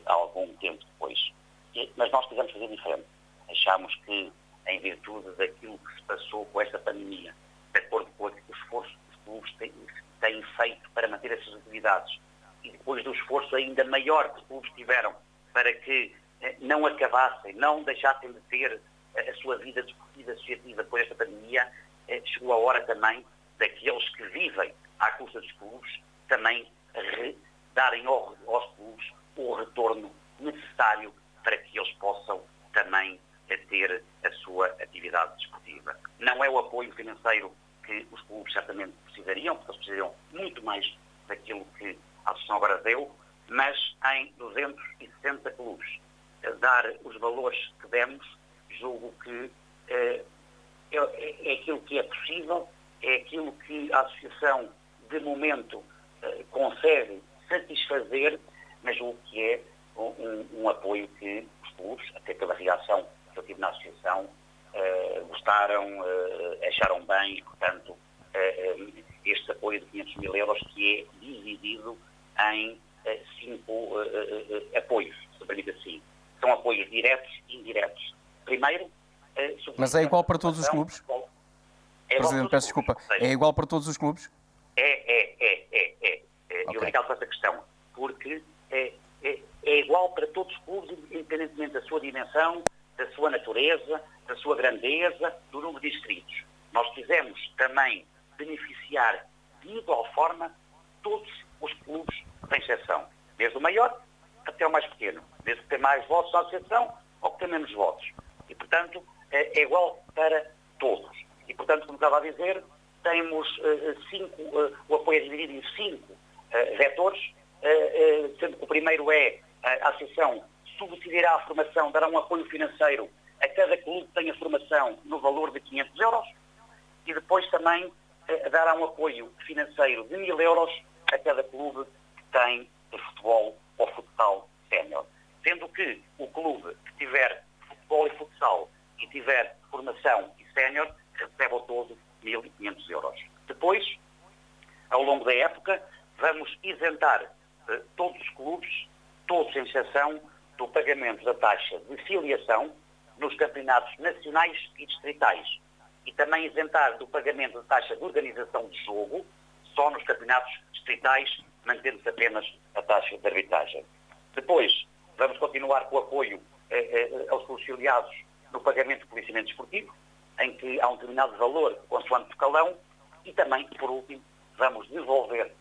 algum tempo depois. Mas nós quisemos fazer diferente. Achámos que, em virtude daquilo que se passou com esta pandemia, de acordo com o esforço que os clubes têm feito para manter essas atividades, e depois do esforço ainda maior que os clubes tiveram para que não acabassem, não deixassem de ter a sua vida desportiva associativa depois desta pandemia, chegou a hora também daqueles que vivem à custa dos clubes também darem aos clubes o retorno necessário para que eles possam também ter a sua atividade desportiva. Não é o apoio financeiro que os clubes certamente precisariam, porque eles precisariam muito mais daquilo que a Associação agora deu, mas em 260 clubes, dar os valores que demos, julgo que é aquilo que é possível, é aquilo que a Associação, de momento, consegue satisfazer, mas julgo que é um apoio que os clubes, até pela reação que eu tive na Associação, gostaram, acharam bem, e, portanto, este apoio de 500 mil euros que é dividido em 5 apoios, se permite assim. São apoios diretos e indiretos. Primeiro... Mas é igual para todos os clubes? Presidente, peço desculpa. É igual para todos os clubes? É. Eu obrigado por essa questão, porque é igual para todos os clubes, independentemente da sua dimensão, da sua natureza, da sua grandeza, do número de inscritos. Nós quisemos também beneficiar de igual forma todos os clubes, sem exceção. Desde o maior até o mais pequeno. Desde que tem mais votos na associação ou que tem menos votos. E, portanto, é igual para todos. E, portanto, como estava a dizer, temos o apoio é dividido em 5 vetores, sendo que o primeiro é a associação subsidiará a formação, dará um apoio financeiro a cada clube que tenha formação no valor de 500 euros e depois também dará um apoio financeiro de 1.000 euros a cada clube que tem futebol ou futsal sénior. Sendo que o clube que tiver futebol e futsal e tiver formação e sénior recebe ao todo 1.500 euros. Depois, ao longo da época, vamos isentar todos os clubes, todos sem exceção, do pagamento da taxa de filiação nos campeonatos nacionais e distritais e também isentar do pagamento da taxa de organização de jogo só nos campeonatos distritais, mantendo-se apenas a taxa de arbitragem. Depois, vamos continuar com o apoio aos clubes filiados no pagamento do policiamento esportivo, em que há um determinado valor consoante o escalão e também, por último, vamos devolver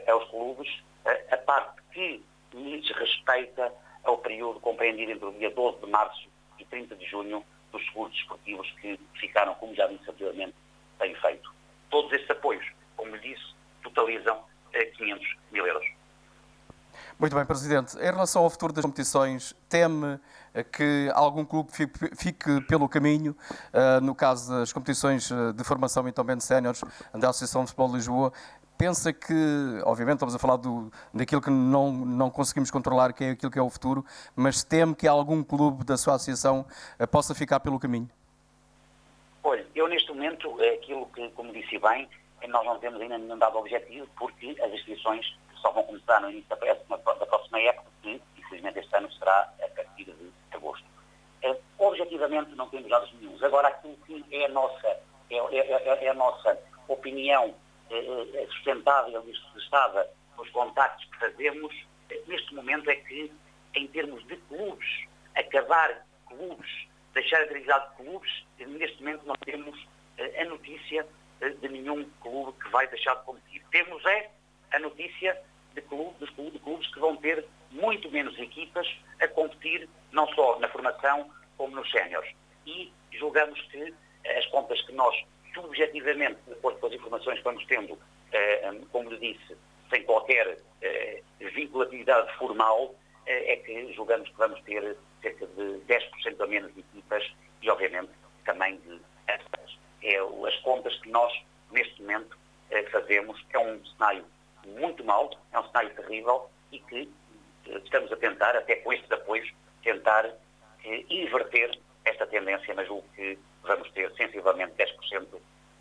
aos clubes a parte que lhes respeita ao período compreendido entre o dia 12 de março e 30 de junho dos seguros desportivos que ficaram, como já disse anteriormente, sem efeito. Todos estes apoios, como lhe disse, totalizam 500 mil euros. Muito bem, Presidente. Em relação ao futuro das competições, teme que algum clube fique pelo caminho, no caso das competições de formação e também de séniores da Associação de Futebol de Lisboa? Pensa que, obviamente estamos a falar daquilo que não conseguimos controlar, que é aquilo que é o futuro, mas teme que algum clube da sua associação possa ficar pelo caminho? Olha, eu neste momento, aquilo que, como disse bem, nós não temos ainda nenhum dado objetivo, porque as inscrições só vão começar no início da próxima época, que infelizmente este ano será a partir de agosto. Objetivamente não temos dados nenhums. Agora, aquilo que é a nossa opinião sustentável e sustentada nos contactos que fazemos, neste momento é que, em termos de clubes, acabar clubes, deixar a atividade de clubes, neste momento não temos a notícia de nenhum clube que vai deixar de competir. Temos a notícia de clubes que vão ter muito menos equipas a competir, não só na formação como nos séniores. E julgamos que as contas que nós, subjetivamente, de acordo com as informações que vamos tendo, como lhe disse, sem qualquer vinculatividade formal, é que julgamos que vamos ter cerca de 10% a menos de equipas e, obviamente, também de atletas. As contas que nós, neste momento, fazemos, é um cenário muito mau, é um cenário terrível e que estamos a tentar, até com estes apoios, tentar inverter esta tendência, mas julgo que vamos ter sensivelmente 10%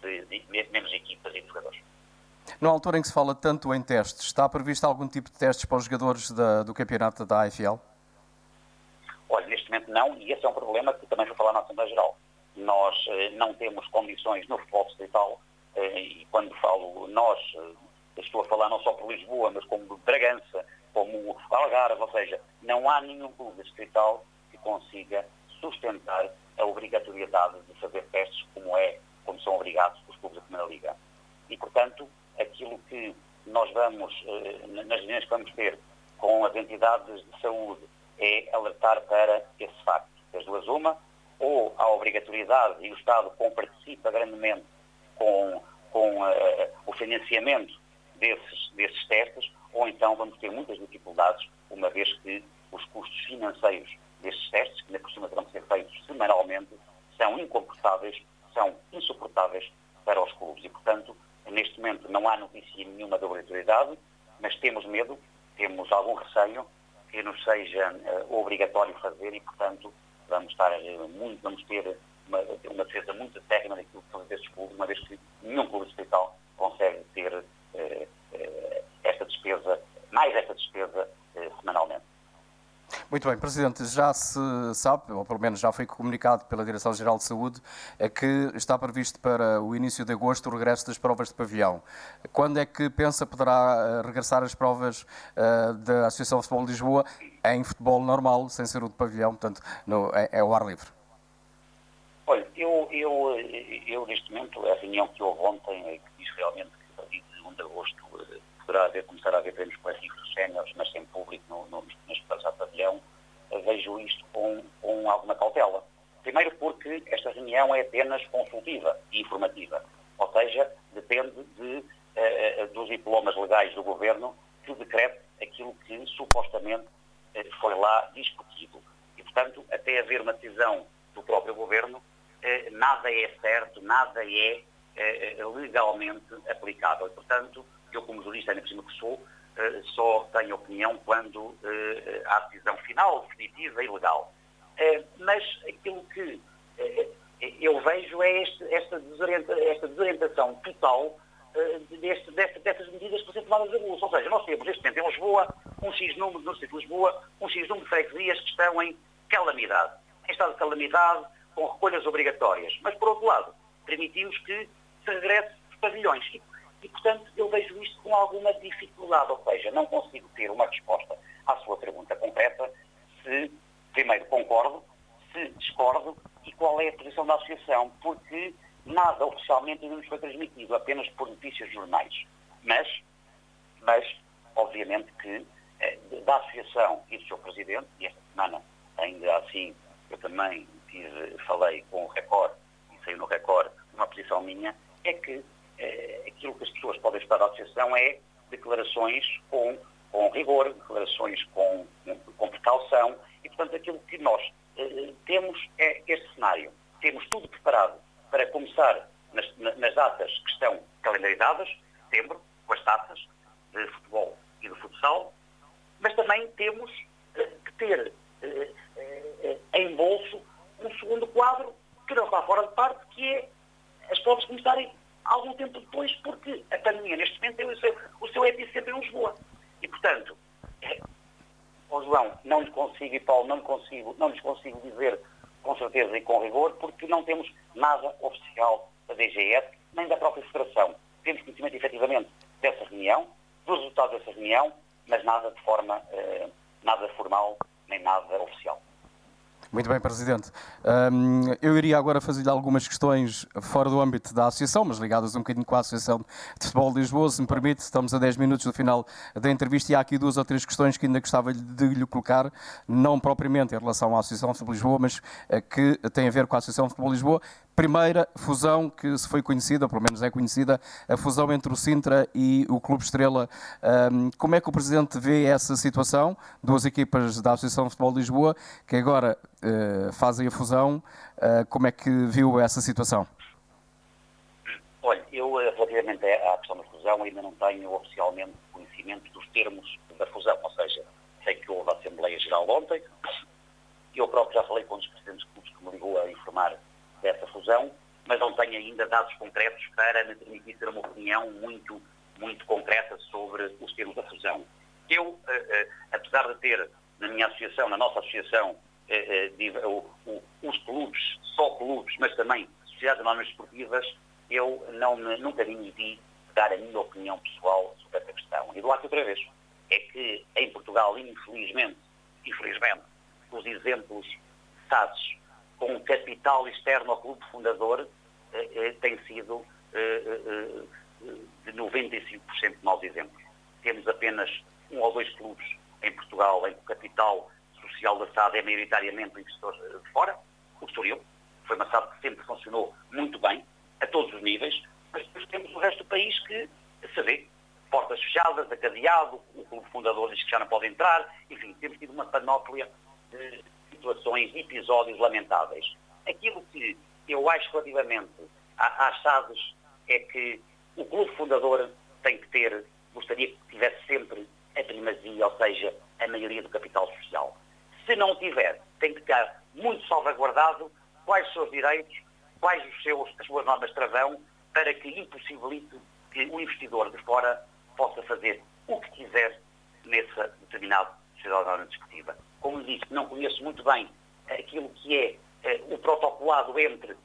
de menos equipas e de jogadores. Na altura em que se fala tanto em testes, está previsto algum tipo de testes para os jogadores do campeonato da AFL? Olha, neste momento não, e esse é um problema que também vou falar na Assembleia Geral. Nós não temos condições no futebol distrital, e quando falo nós, estou a falar não só por Lisboa, mas como Bragança, como Algarve, ou seja, não há nenhum clube distrital que consiga sustentar a obrigatoriedade de fazer testes como são obrigados os clubes da Primeira Liga. E, portanto, aquilo que nós vamos, nas reuniões que vamos ter com as entidades de saúde, é alertar para esse facto. Das duas uma, ou a obrigatoriedade, e o Estado participa grandemente com o financiamento desses testes, ou então vamos ter muitas dificuldades, uma vez que os custos financeiros destes testes, que na por cima terão que ser feitos semanalmente, são incomportáveis, são insuportáveis para os clubes. E, portanto, neste momento não há notícia nenhuma da obrigatoriedade, mas temos medo, temos algum receio que nos seja obrigatório fazer e, portanto, vamos ter uma defesa muito acérrima daquilo que são estes clubes, uma vez que nenhum clube distrital consegue ter esta despesa semanalmente. Muito bem, Presidente, já se sabe, ou pelo menos já foi comunicado pela Direção-Geral de Saúde, que está previsto para o início de agosto o regresso das provas de pavilhão. Quando é que pensa poderá regressar as provas da Associação de Futebol de Lisboa em futebol normal, sem ser o de pavilhão, portanto, é ao ar livre? Olha, eu neste momento, a reunião que houve ontem, que diz realmente que a partir de 1 de agosto poderá começar a haver treinos coletivos dos séniores, mas sem público nos espaços a pavilhão, vejo isto com alguma cautela. Primeiro porque esta reunião é apenas consultiva e informativa, ou seja, depende dos diplomas legais do Governo que decrete aquilo que supostamente foi lá discutido. E, portanto, até haver uma decisão do próprio Governo, nada é certo, nada é legalmente aplicável. E, portanto, eu como jurista, ainda por cima que sou, só tenho opinião quando há decisão final, definitiva e legal. Mas aquilo que eu vejo é esta desorientação total dessas medidas que vão ser tomadas a bolsa. Ou seja, nós temos neste momento em Lisboa um X número, no distrito de Lisboa, um X número de freguesias que estão em calamidade. Em estado de calamidade, com recolhas obrigatórias. Mas, por outro lado, permitimos que se regresse os pavilhões. E, portanto, eu vejo isto com alguma dificuldade. Ou seja, não consigo ter uma resposta à sua pergunta concreta se, primeiro, concordo, se discordo e qual é a posição da Associação. Porque nada oficialmente ainda nos foi transmitido, apenas por notícias de jornais. Mas obviamente que da Associação e do seu Presidente, e esta semana, ainda assim, eu também falei com o Record, e saiu no Record uma posição minha, é que aquilo que as pessoas podem esperar da Associação é declarações com rigor, declarações com precaução, e, portanto, aquilo que nós temos é este cenário. Temos tudo preparado para começar nas datas que estão calendarizadas, setembro, com as taças de futebol e de futsal, mas também temos que ter em bolso um segundo quadro que não está fora de parte, que é as provas começarem algum tempo depois, porque a pandemia neste momento tem o seu epicentro em Lisboa. E, portanto, João, não lhes consigo, e Paulo, não lhes consigo dizer com certeza e com rigor, porque não temos nada oficial da DGS, nem da própria Federação. Temos conhecimento, efetivamente, dessa reunião, dos resultados dessa reunião, mas nada de forma, nada formal, nem nada oficial. Muito bem, Presidente. Eu iria agora fazer-lhe algumas questões fora do âmbito da Associação, mas ligadas um bocadinho com a Associação de Futebol de Lisboa. Se me permite, estamos a 10 minutos do final da entrevista e há aqui 2 ou 3 questões que ainda gostava de lhe colocar, não propriamente em relação à Associação de Futebol de Lisboa, mas que têm a ver com a Associação de Futebol de Lisboa. Primeira fusão que se foi conhecida, pelo menos é conhecida, a fusão entre o Sintra e o Clube Estrela. Como é que o Presidente vê essa situação? 2 equipas da Associação de Futebol de Lisboa que agora fazem a fusão. Como é que viu essa situação? Olha, eu relativamente à questão da fusão ainda não tenho oficialmente conhecimento dos termos da fusão, ou seja, sei que houve a Assembleia Geral ontem, eu próprio já falei com um dos presidentes de clubes que me ligou a informar dessa fusão, mas não tenho ainda dados concretos para me permitir ter uma opinião muito, muito concreta sobre os termos da fusão. Eu, apesar de ter na minha associação, na nossa associação, os clubes, só clubes, mas também sociedades anónimas esportivas, eu nunca me inibi dar a minha opinião pessoal sobre essa questão. E do lado outra vez, é que em Portugal, infelizmente, os exemplos citados com capital externo ao clube fundador têm sido de 95% de maus exemplos. Temos apenas 1 ou 2 clubes em Portugal em que o capital social da SAD é maioritariamente investidor de fora, o Estoril, foi uma SAD que sempre funcionou muito bem, a todos os níveis, mas depois temos o resto do país que se vê, portas fechadas, acadeado, o clube fundador diz que já não pode entrar, enfim, temos tido uma panóplia de situações e episódios lamentáveis. Aquilo que eu acho relativamente às SADs é que o clube fundador tem que ter, gostaria que tivesse sempre a primazia, ou seja, a maioria do capital social. Se não tiver, tem que estar muito salvaguardado quais os seus direitos, quais as suas normas de travão, para que impossibilite que o investidor de fora possa fazer o que quiser nessa determinada sociedade anónima desportiva. Como lhe disse, não conheço muito bem aquilo que é o protocolado entre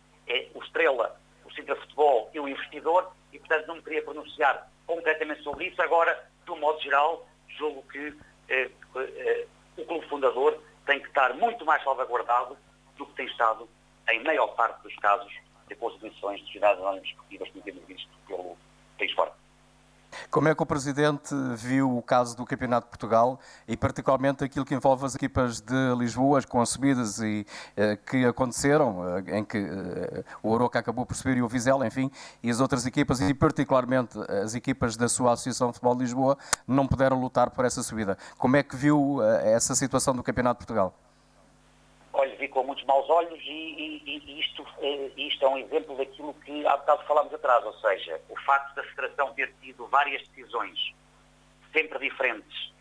o Estrela, o Sintra Futebol e o investidor, e, portanto, não me queria pronunciar concretamente sobre isso. Agora, de um modo geral, julgo que o clube fundador tem que estar muito mais salvaguardado do que tem estado em maior parte dos casos de constituições de sociedades anónimas esportivas que temos visto pelo país fora. Como é que o Presidente viu o caso do Campeonato de Portugal e particularmente aquilo que envolve as equipas de Lisboa, com as subidas que aconteceram, em que o Aroca acabou por subir e o Vizela, enfim, e as outras equipas, e particularmente as equipas da sua Associação de Futebol de Lisboa, não puderam lutar por essa subida. Como é que viu essa situação do Campeonato de Portugal? Olha, vi com muitos maus olhos e isto é um exemplo daquilo que há bocado falámos atrás, ou seja, o facto da Federação ter tido várias decisões sempre diferentes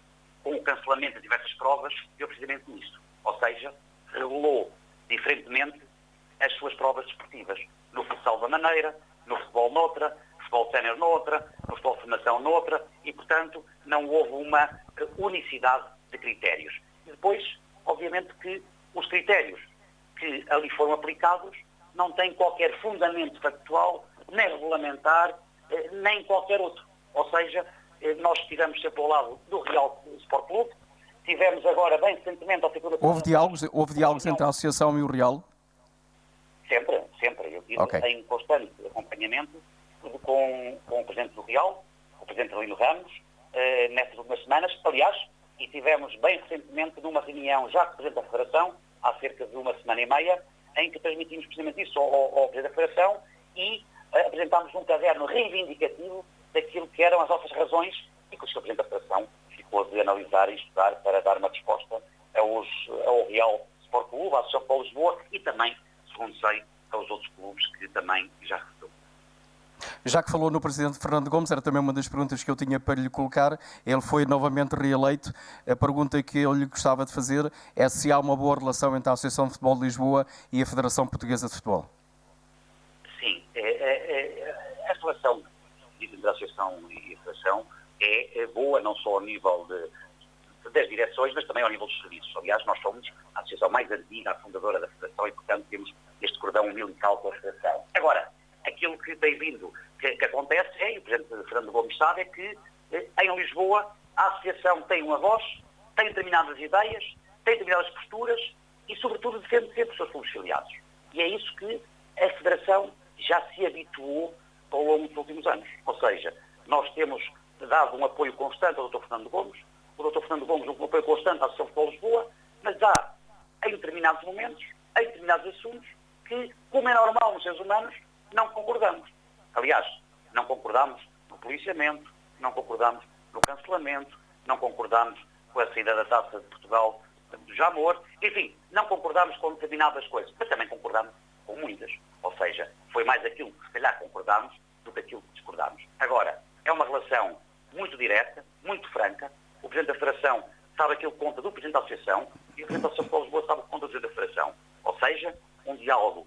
com o cancelamento de diversas provas, deu precisamente nisto. Ou seja, regulou diferentemente as suas provas desportivas. No futsal da maneira, no futebol noutra, no futebol sénior noutra, no futebol de formação noutra, e, portanto, não houve uma unicidade de critérios. E depois, obviamente, que os critérios que ali foram aplicados não têm qualquer fundamento factual, nem regulamentar, nem qualquer outro. Ou seja, nós estivemos sempre ao lado do Real Sport Clube, tivemos agora, bem recentemente, ao setor... Houve diálogos entre a Associação e o Real? Sempre. Eu tive em constante acompanhamento com o Presidente do Real, o Presidente Lino Ramos, nessas últimas semanas. Aliás, e tivemos bem recentemente numa reunião já com o Presidente da Federação, há cerca de uma semana e meia, em que transmitimos precisamente isso ao Presidente da Federação e apresentámos um caderno reivindicativo daquilo que eram as nossas razões e que o Sr. Presidente da Federação ficou de analisar e estudar para dar uma resposta ao Real Sport Clube, à Associação Futebol Lisboa e também, segundo sei, aos outros clubes que também já recebeu. Já que falou no Presidente Fernando Gomes, era também uma das perguntas que eu tinha para lhe colocar. Ele foi novamente reeleito. A pergunta que eu lhe gostava de fazer é se há uma boa relação entre a Associação de Futebol de Lisboa e a Federação Portuguesa de Futebol. Sim, a relação entre a Associação e a Federação é boa, não só ao nível das direções, mas também ao nível dos serviços. Aliás, nós somos a associação mais antiga, a fundadora da Federação, e, portanto, temos este cordão umbilical com a Federação. Agora, aquilo que tem vindo, que acontece e o Presidente Fernando Gomes sabe, é que em Lisboa a Associação tem uma voz, tem determinadas ideias, tem determinadas posturas e, sobretudo, defende sempre os seus clubes filiados. E é isso que a Federação já se habituou ao longo dos últimos anos. Ou seja, nós temos dado um apoio constante ao Dr. Fernando Gomes, o Dr. Fernando Gomes um apoio constante à Associação de Futebol de Lisboa, mas há, em determinados momentos, em determinados assuntos, que, como é normal nos seres humanos, não concordamos. Aliás, não concordamos no policiamento, não concordamos no cancelamento, não concordamos com a saída da Taça de Portugal do Jamor, enfim, não concordamos com determinadas coisas, mas também concordamos com muitas. Ou seja, foi mais aquilo que se calhar concordamos do que aquilo que discordamos. Agora, é uma relação muito direta, muito franca. O Presidente da Federação sabe aquilo que conta do Presidente da Associação e o Presidente da Associação de Lisboa sabe o que conta do Presidente da Federação. Ou seja, um diálogo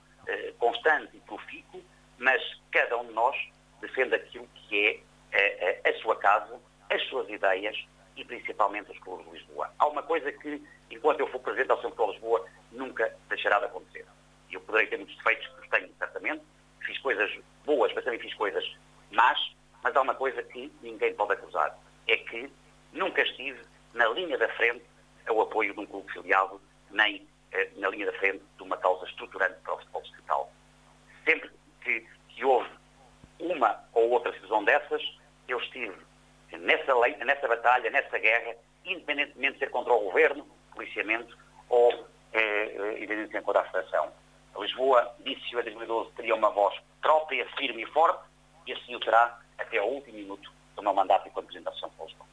constante e profícuo, mas cada um de nós defende aquilo que é a sua casa, as suas ideias e principalmente os clubes de Lisboa. Há uma coisa que, enquanto eu for Presidente da Associação de Lisboa, nunca deixará de acontecer. Eu poderei ter muitos defeitos, que os tenho certamente, fiz coisas boas, mas também fiz coisas más, mas há uma coisa que ninguém pode acusar, é que nunca estive na linha da frente ao apoio de um clube filiado, nem na linha da frente de uma causa estruturante para o futebol distrital. Sempre que houve uma ou outra situação dessas, eu estive nessa batalha, nessa guerra, independentemente de ser contra o governo, policiamento ou independentemente contra a Federação. A Lisboa disse que em 2012 teria uma voz própria, firme e forte, e assim o terá até ao último minuto do meu mandato enquanto Presidente da Associação de Lisboa.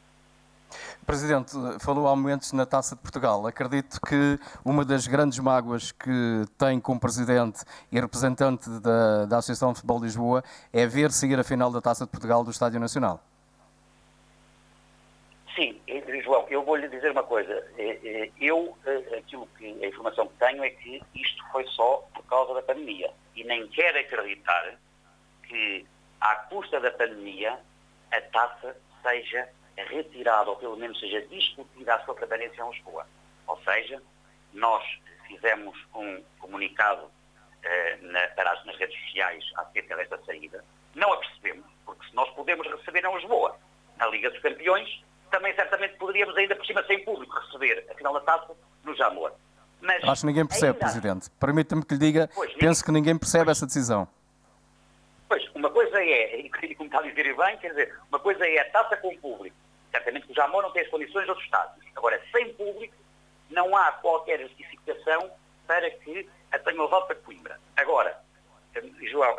Presidente, falou há momentos na Taça de Portugal. Acredito que uma das grandes mágoas que tem como Presidente e representante da Associação de Futebol de Lisboa é ver seguir a final da Taça de Portugal do Estádio Nacional. Sim, João, eu vou-lhe dizer uma coisa. A informação que tenho é que isto foi só por causa da pandemia. E nem quero acreditar que, à custa da pandemia, a taça seja retirada, ou pelo menos seja discutida a sua permanência em Lisboa. Ou seja, nós fizemos um comunicado nas redes sociais acerca desta saída. Não a percebemos, porque se nós podemos receber em Lisboa a Liga dos Campeões, também certamente poderíamos ainda por cima sem público receber a final da taça no Jamor. Mas acho que ninguém percebe, Presidente. Permita-me que lhe diga, penso que ninguém percebe essa decisão. Pois, uma coisa é, e como está a dizer bem, quer dizer, uma coisa é a taça com público. Certamente que o Jamor não tem as condições de outros estádios. Agora, sem público, não há qualquer justificação para que a tenham levado para Coimbra. Agora, João,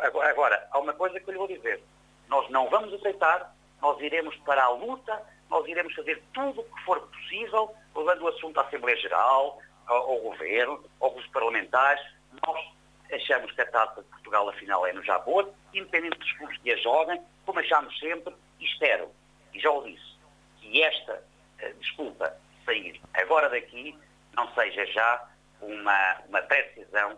há uma coisa que eu lhe vou dizer. Nós não vamos aceitar, nós iremos para a luta, nós iremos fazer tudo o que for possível, levando o assunto à Assembleia Geral, ao Governo, aos grupos parlamentares. Nós achamos que a Taça de Portugal, afinal, é no Jamor, independente dos clubes que a joguem, como achamos sempre, e espero, e já o disse, que esta disputa sair agora daqui não seja já uma pré-decisão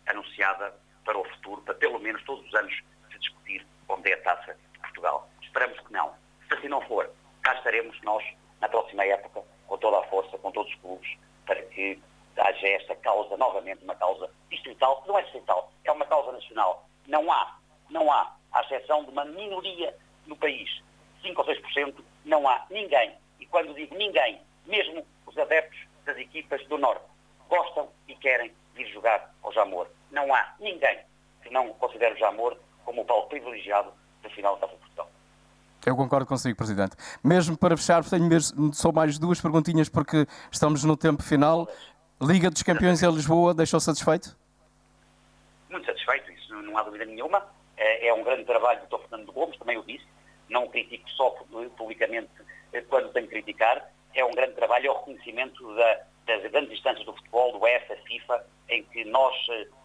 anunciada para o futuro, para pelo menos todos os anos se discutir onde é a Taça de Portugal. Esperamos que não. Se assim não for, cá estaremos nós na próxima época com toda a força, com todos os clubes, para que haja esta causa, novamente uma causa distrital, que não é distrital, é uma causa nacional. Não há, à exceção de uma minoria no país, 5 ou 6%, não há ninguém, e quando digo ninguém, mesmo os adeptos das equipas do Norte, gostam e querem vir jogar ao Jamor. Não há ninguém que não considere o Jamor como o palco privilegiado da final da Taça de Portugal. Eu concordo consigo, Presidente. Mesmo para fechar, tenho só mais duas perguntinhas porque estamos no tempo final. Liga dos Campeões em Lisboa, deixou satisfeito? Muito satisfeito, isso não há dúvida nenhuma. É um grande trabalho do Dr. Fernando Gomes, também o disse. Não o critico só publicamente quando tenho que criticar. É um grande trabalho, é o reconhecimento das grandes instâncias do futebol, do UEFA, FIFA, em que nós,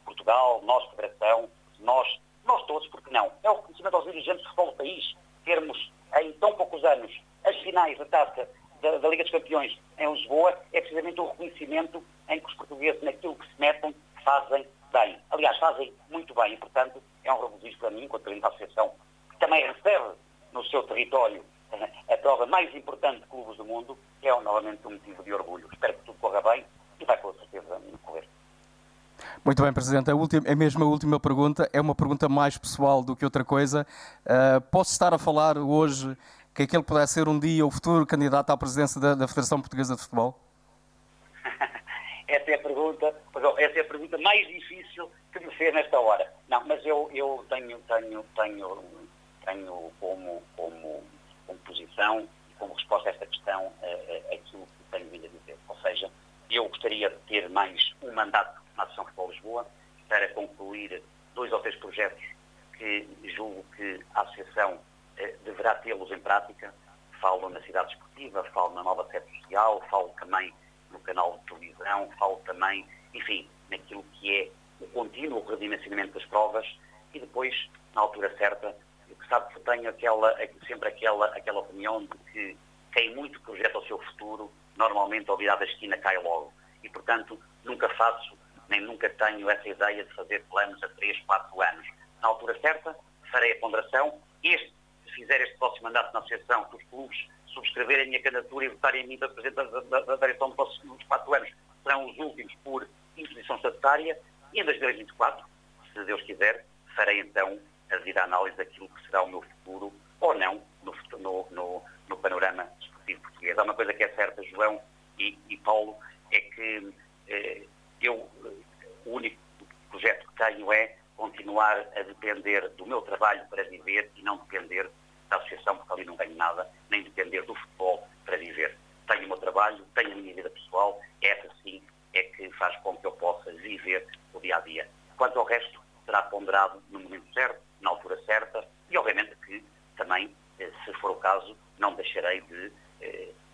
Portugal, nós, Federação, nós todos, porque não? É o reconhecimento aos dirigentes do futebol do país. Termos, em tão poucos anos, as finais da taça da Liga dos Campeões em Lisboa, é precisamente o reconhecimento em que os portugueses, naquilo que se metem, fazem bem. Aliás, fazem muito bem e, portanto, é um regozijo para mim, enquanto presidente da associação, que também recebe no seu território a prova mais importante de clubes do mundo, é novamente um motivo de orgulho. Espero que tudo corra bem e vai com certeza correr. Muito bem, Presidente. É mesmo a última pergunta. É uma pergunta mais pessoal do que outra coisa. Posso estar a falar hoje que aquele pudesse ser um dia o futuro candidato à presidência da Federação Portuguesa de Futebol? Essa é a pergunta mais difícil que me fez nesta hora. Não, mas eu tenho como posição e como resposta a esta questão aquilo que tenho vindo a dizer. Ou seja, eu gostaria de ter mais um mandato na Associação Futebol Lisboa para concluir 2 ou 3 projetos que julgo que a Associação deverá tê-los em prática. Falo na cidade desportiva, falo na nova sede social, falo também no canal de televisão, falo também, enfim, naquilo que é o contínuo redimensionamento das provas e depois, na altura certa, que sabe que tenho sempre aquela opinião de que quem muito projeta o seu futuro, normalmente ao virar da esquina cai logo. E, portanto, nunca faço, nem nunca tenho essa ideia de fazer planos a 3, 4 anos. Na altura certa, farei a ponderação. Se fizer este próximo mandato na Associação, que os clubes subscreverem a minha candidatura e votarem em mim para presidente da direção dos próximos 4 anos, serão os últimos por imposição estatutária. E em 2024, se Deus quiser, farei então a devida análise daquilo que será o meu futuro ou não no panorama desportivo português. Há uma coisa que é certa, João e Paulo, é que o único projeto que tenho é continuar a depender do meu trabalho para viver e não depender da associação, porque ali não ganho nada, nem depender do futebol para viver. Tenho o meu trabalho, tenho a minha vida pessoal, essa sim é que faz com que eu possa viver o dia-a-dia. Quanto ao resto, será ponderado no momento certo, na altura certa, e obviamente que também, se for o caso, não deixarei de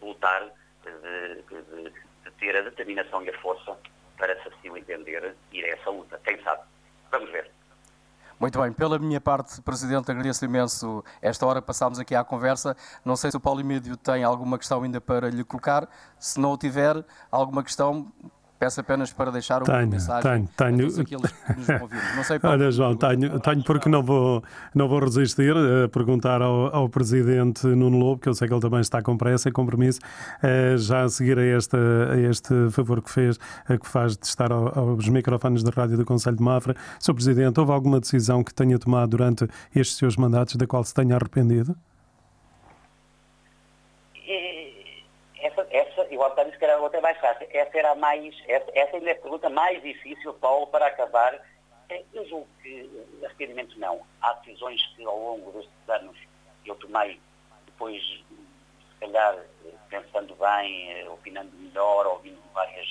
lutar, de ter a determinação e a força para, se assim o entender, ir a essa luta. Quem sabe? Vamos ver. Muito bem, pela minha parte, Presidente, agradeço imenso esta hora, passámos aqui à conversa. Não sei se o Paulo Emílio tem alguma questão ainda para lhe colocar. Se não o tiver, alguma questão, peço apenas para deixar uma mensagem a todos aqueles que nos vão ouvir. Não sei, Paulo, olha, João, tenho porque não vou resistir a perguntar ao Presidente Nuno Lobo, que eu sei que ele também está com pressa e compromisso, já a seguir a este favor que faz de estar aos microfones da Rádio do Conselho de Mafra. Sr. Presidente, houve alguma decisão que tenha tomado durante estes seus mandatos da qual se tenha arrependido? Eu até disse que era outra mais fácil. Essa ainda é a pergunta mais difícil, Paulo, para acabar. Eu julgo que arrependimento não. Há decisões que ao longo destes anos eu tomei, depois, se calhar, pensando bem, opinando melhor, ouvindo várias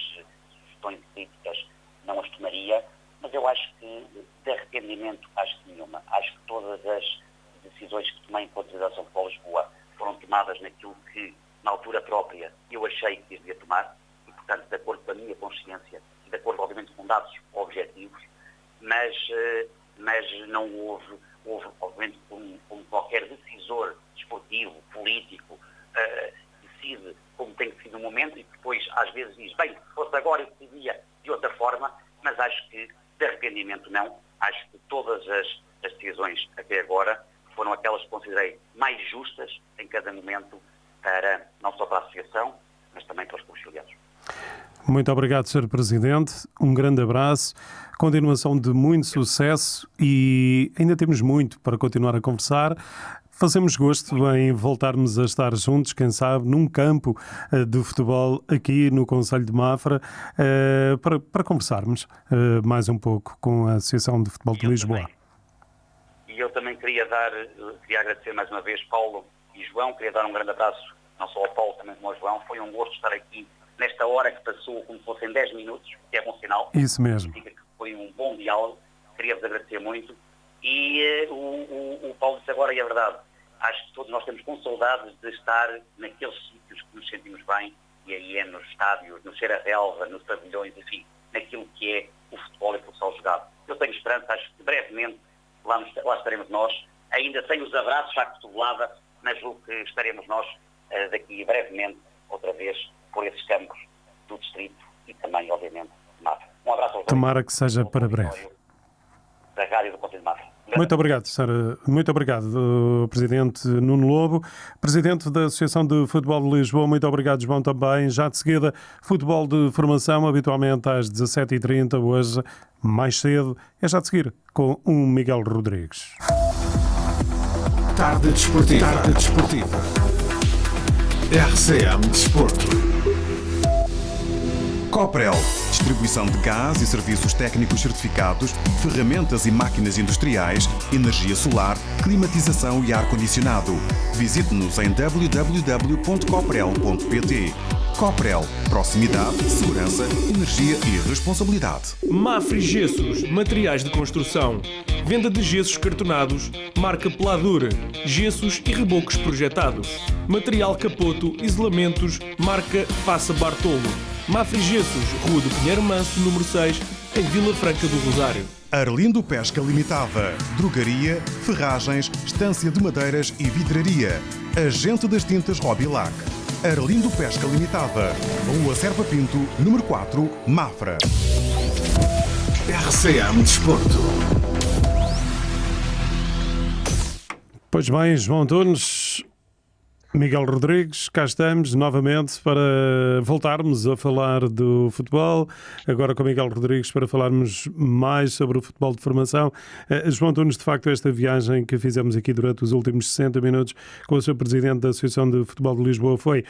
sugestões e críticas, não as tomaria, mas eu acho que de arrependimento acho que nenhuma. Acho que todas as decisões que tomei em consideração para Lisboa foram tomadas naquilo que, na altura própria, eu achei que devia tomar, e, portanto, de acordo com a minha consciência, e de acordo, obviamente, com dados objetivos, mas não houve obviamente, como qualquer decisor desportivo, político, decide como tem que ser no momento, e depois, às vezes, diz, bem, se fosse agora eu decidia de outra forma, mas acho que, de arrependimento, não. Acho que todas as decisões até agora foram aquelas que considerei mais justas em cada momento, não só para a associação, mas também para os clubes filiados. Muito obrigado, Sr. Presidente. Um grande abraço, continuação de muito sucesso e ainda temos muito para continuar a conversar. Fazemos gosto em voltarmos a estar juntos, quem sabe, num campo de futebol aqui no Conselho de Mafra, para conversarmos mais um pouco com a Associação de Futebol de Lisboa. E eu também queria agradecer mais uma vez, Paulo e João. Queria dar um grande abraço, não só ao Paulo, também como ao João. Foi um gosto estar aqui nesta hora que passou como se fossem 10 minutos, que é bom sinal. Isso mesmo. Significa que foi um bom diálogo. Queria-vos agradecer muito. E o Paulo disse agora, e é verdade, acho que todos nós temos com saudades de estar naqueles sítios que nos sentimos bem, e aí é nos estádios, no Cheira-Relva, nos pavilhões, enfim, naquilo que é o futebol e o futsal jogado. Eu tenho esperança, acho que brevemente lá estaremos nós, ainda sem os abraços à cotovelada, mas julgo que estaremos nós daqui brevemente, outra vez, por esses campos do distrito e também, obviamente, de Mafra. Um abraço aos dois. Tomara que seja para breve. Da Rádio do Conselho de Mafra. Muito obrigado, Sara. Muito obrigado, Presidente Nuno Lobo. Presidente da Associação de Futebol de Lisboa, muito obrigado, João, também. Já de seguida, futebol de formação, habitualmente às 17h30, hoje, mais cedo, é já de seguir, com o Miguel Rodrigues. Tarde Desportiva. Tarde Desportiva. RCM Desporto. Coprel, distribuição de gás e serviços técnicos certificados, ferramentas e máquinas industriais, energia solar, climatização e ar-condicionado. Visite-nos em www.coprel.pt. Coprel, proximidade, segurança, energia e responsabilidade. Mafra Gessos, materiais de construção. Venda de gessos cartonados, marca Pladur, gessos e rebocos projetados. Material capoto, isolamentos, marca Faça Bartolo. Mafra Gessos, Rua do Pinheiro Manso, número 6, em Vila Franca do Rosário. Arlindo Pesca Limitada, drogaria, ferragens, estância de madeiras e vidraria. Agente das tintas Robilac. Arlindo Pesca Limitada, Rua Serpa Pinto, número 4, Mafra. RCM Desporto. Pois bem, João Antunes, Miguel Rodrigues, cá estamos novamente para voltarmos a falar do futebol, agora com Miguel Rodrigues para falarmos mais sobre o futebol de formação. João Antunes, de facto, esta viagem que fizemos aqui durante os últimos 60 minutos com o Sr. Presidente da Associação de Futebol de Lisboa foi,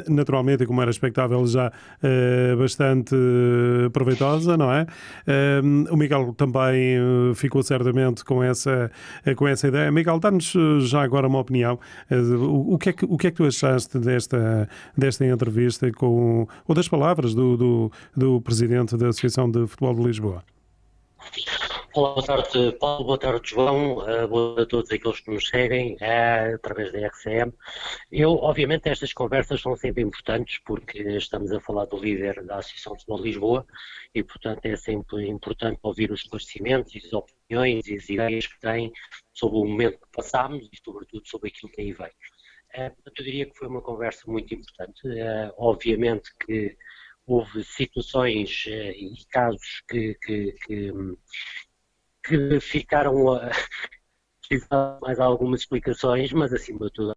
naturalmente, e como era expectável, já bastante proveitosa, não é? O Miguel também ficou certamente com essa ideia. Miguel, dá-nos já agora uma opinião. O que é que tu achaste desta entrevista ou das palavras do Presidente da Associação de Futebol de Lisboa? Olá, boa tarde, Paulo, boa tarde, João, boa tarde a todos aqueles que nos seguem através da RCM. Obviamente, estas conversas são sempre importantes porque estamos a falar do líder da Associação de Futebol de Lisboa e, portanto, é sempre importante ouvir os esclarecimentos e as opiniões e as ideias que têm sobre o momento que passámos e, sobretudo, sobre aquilo que aí vem. Eu diria que foi uma conversa muito importante. Obviamente que houve situações e casos que ficaram a precisar mais algumas explicações, mas acima de tudo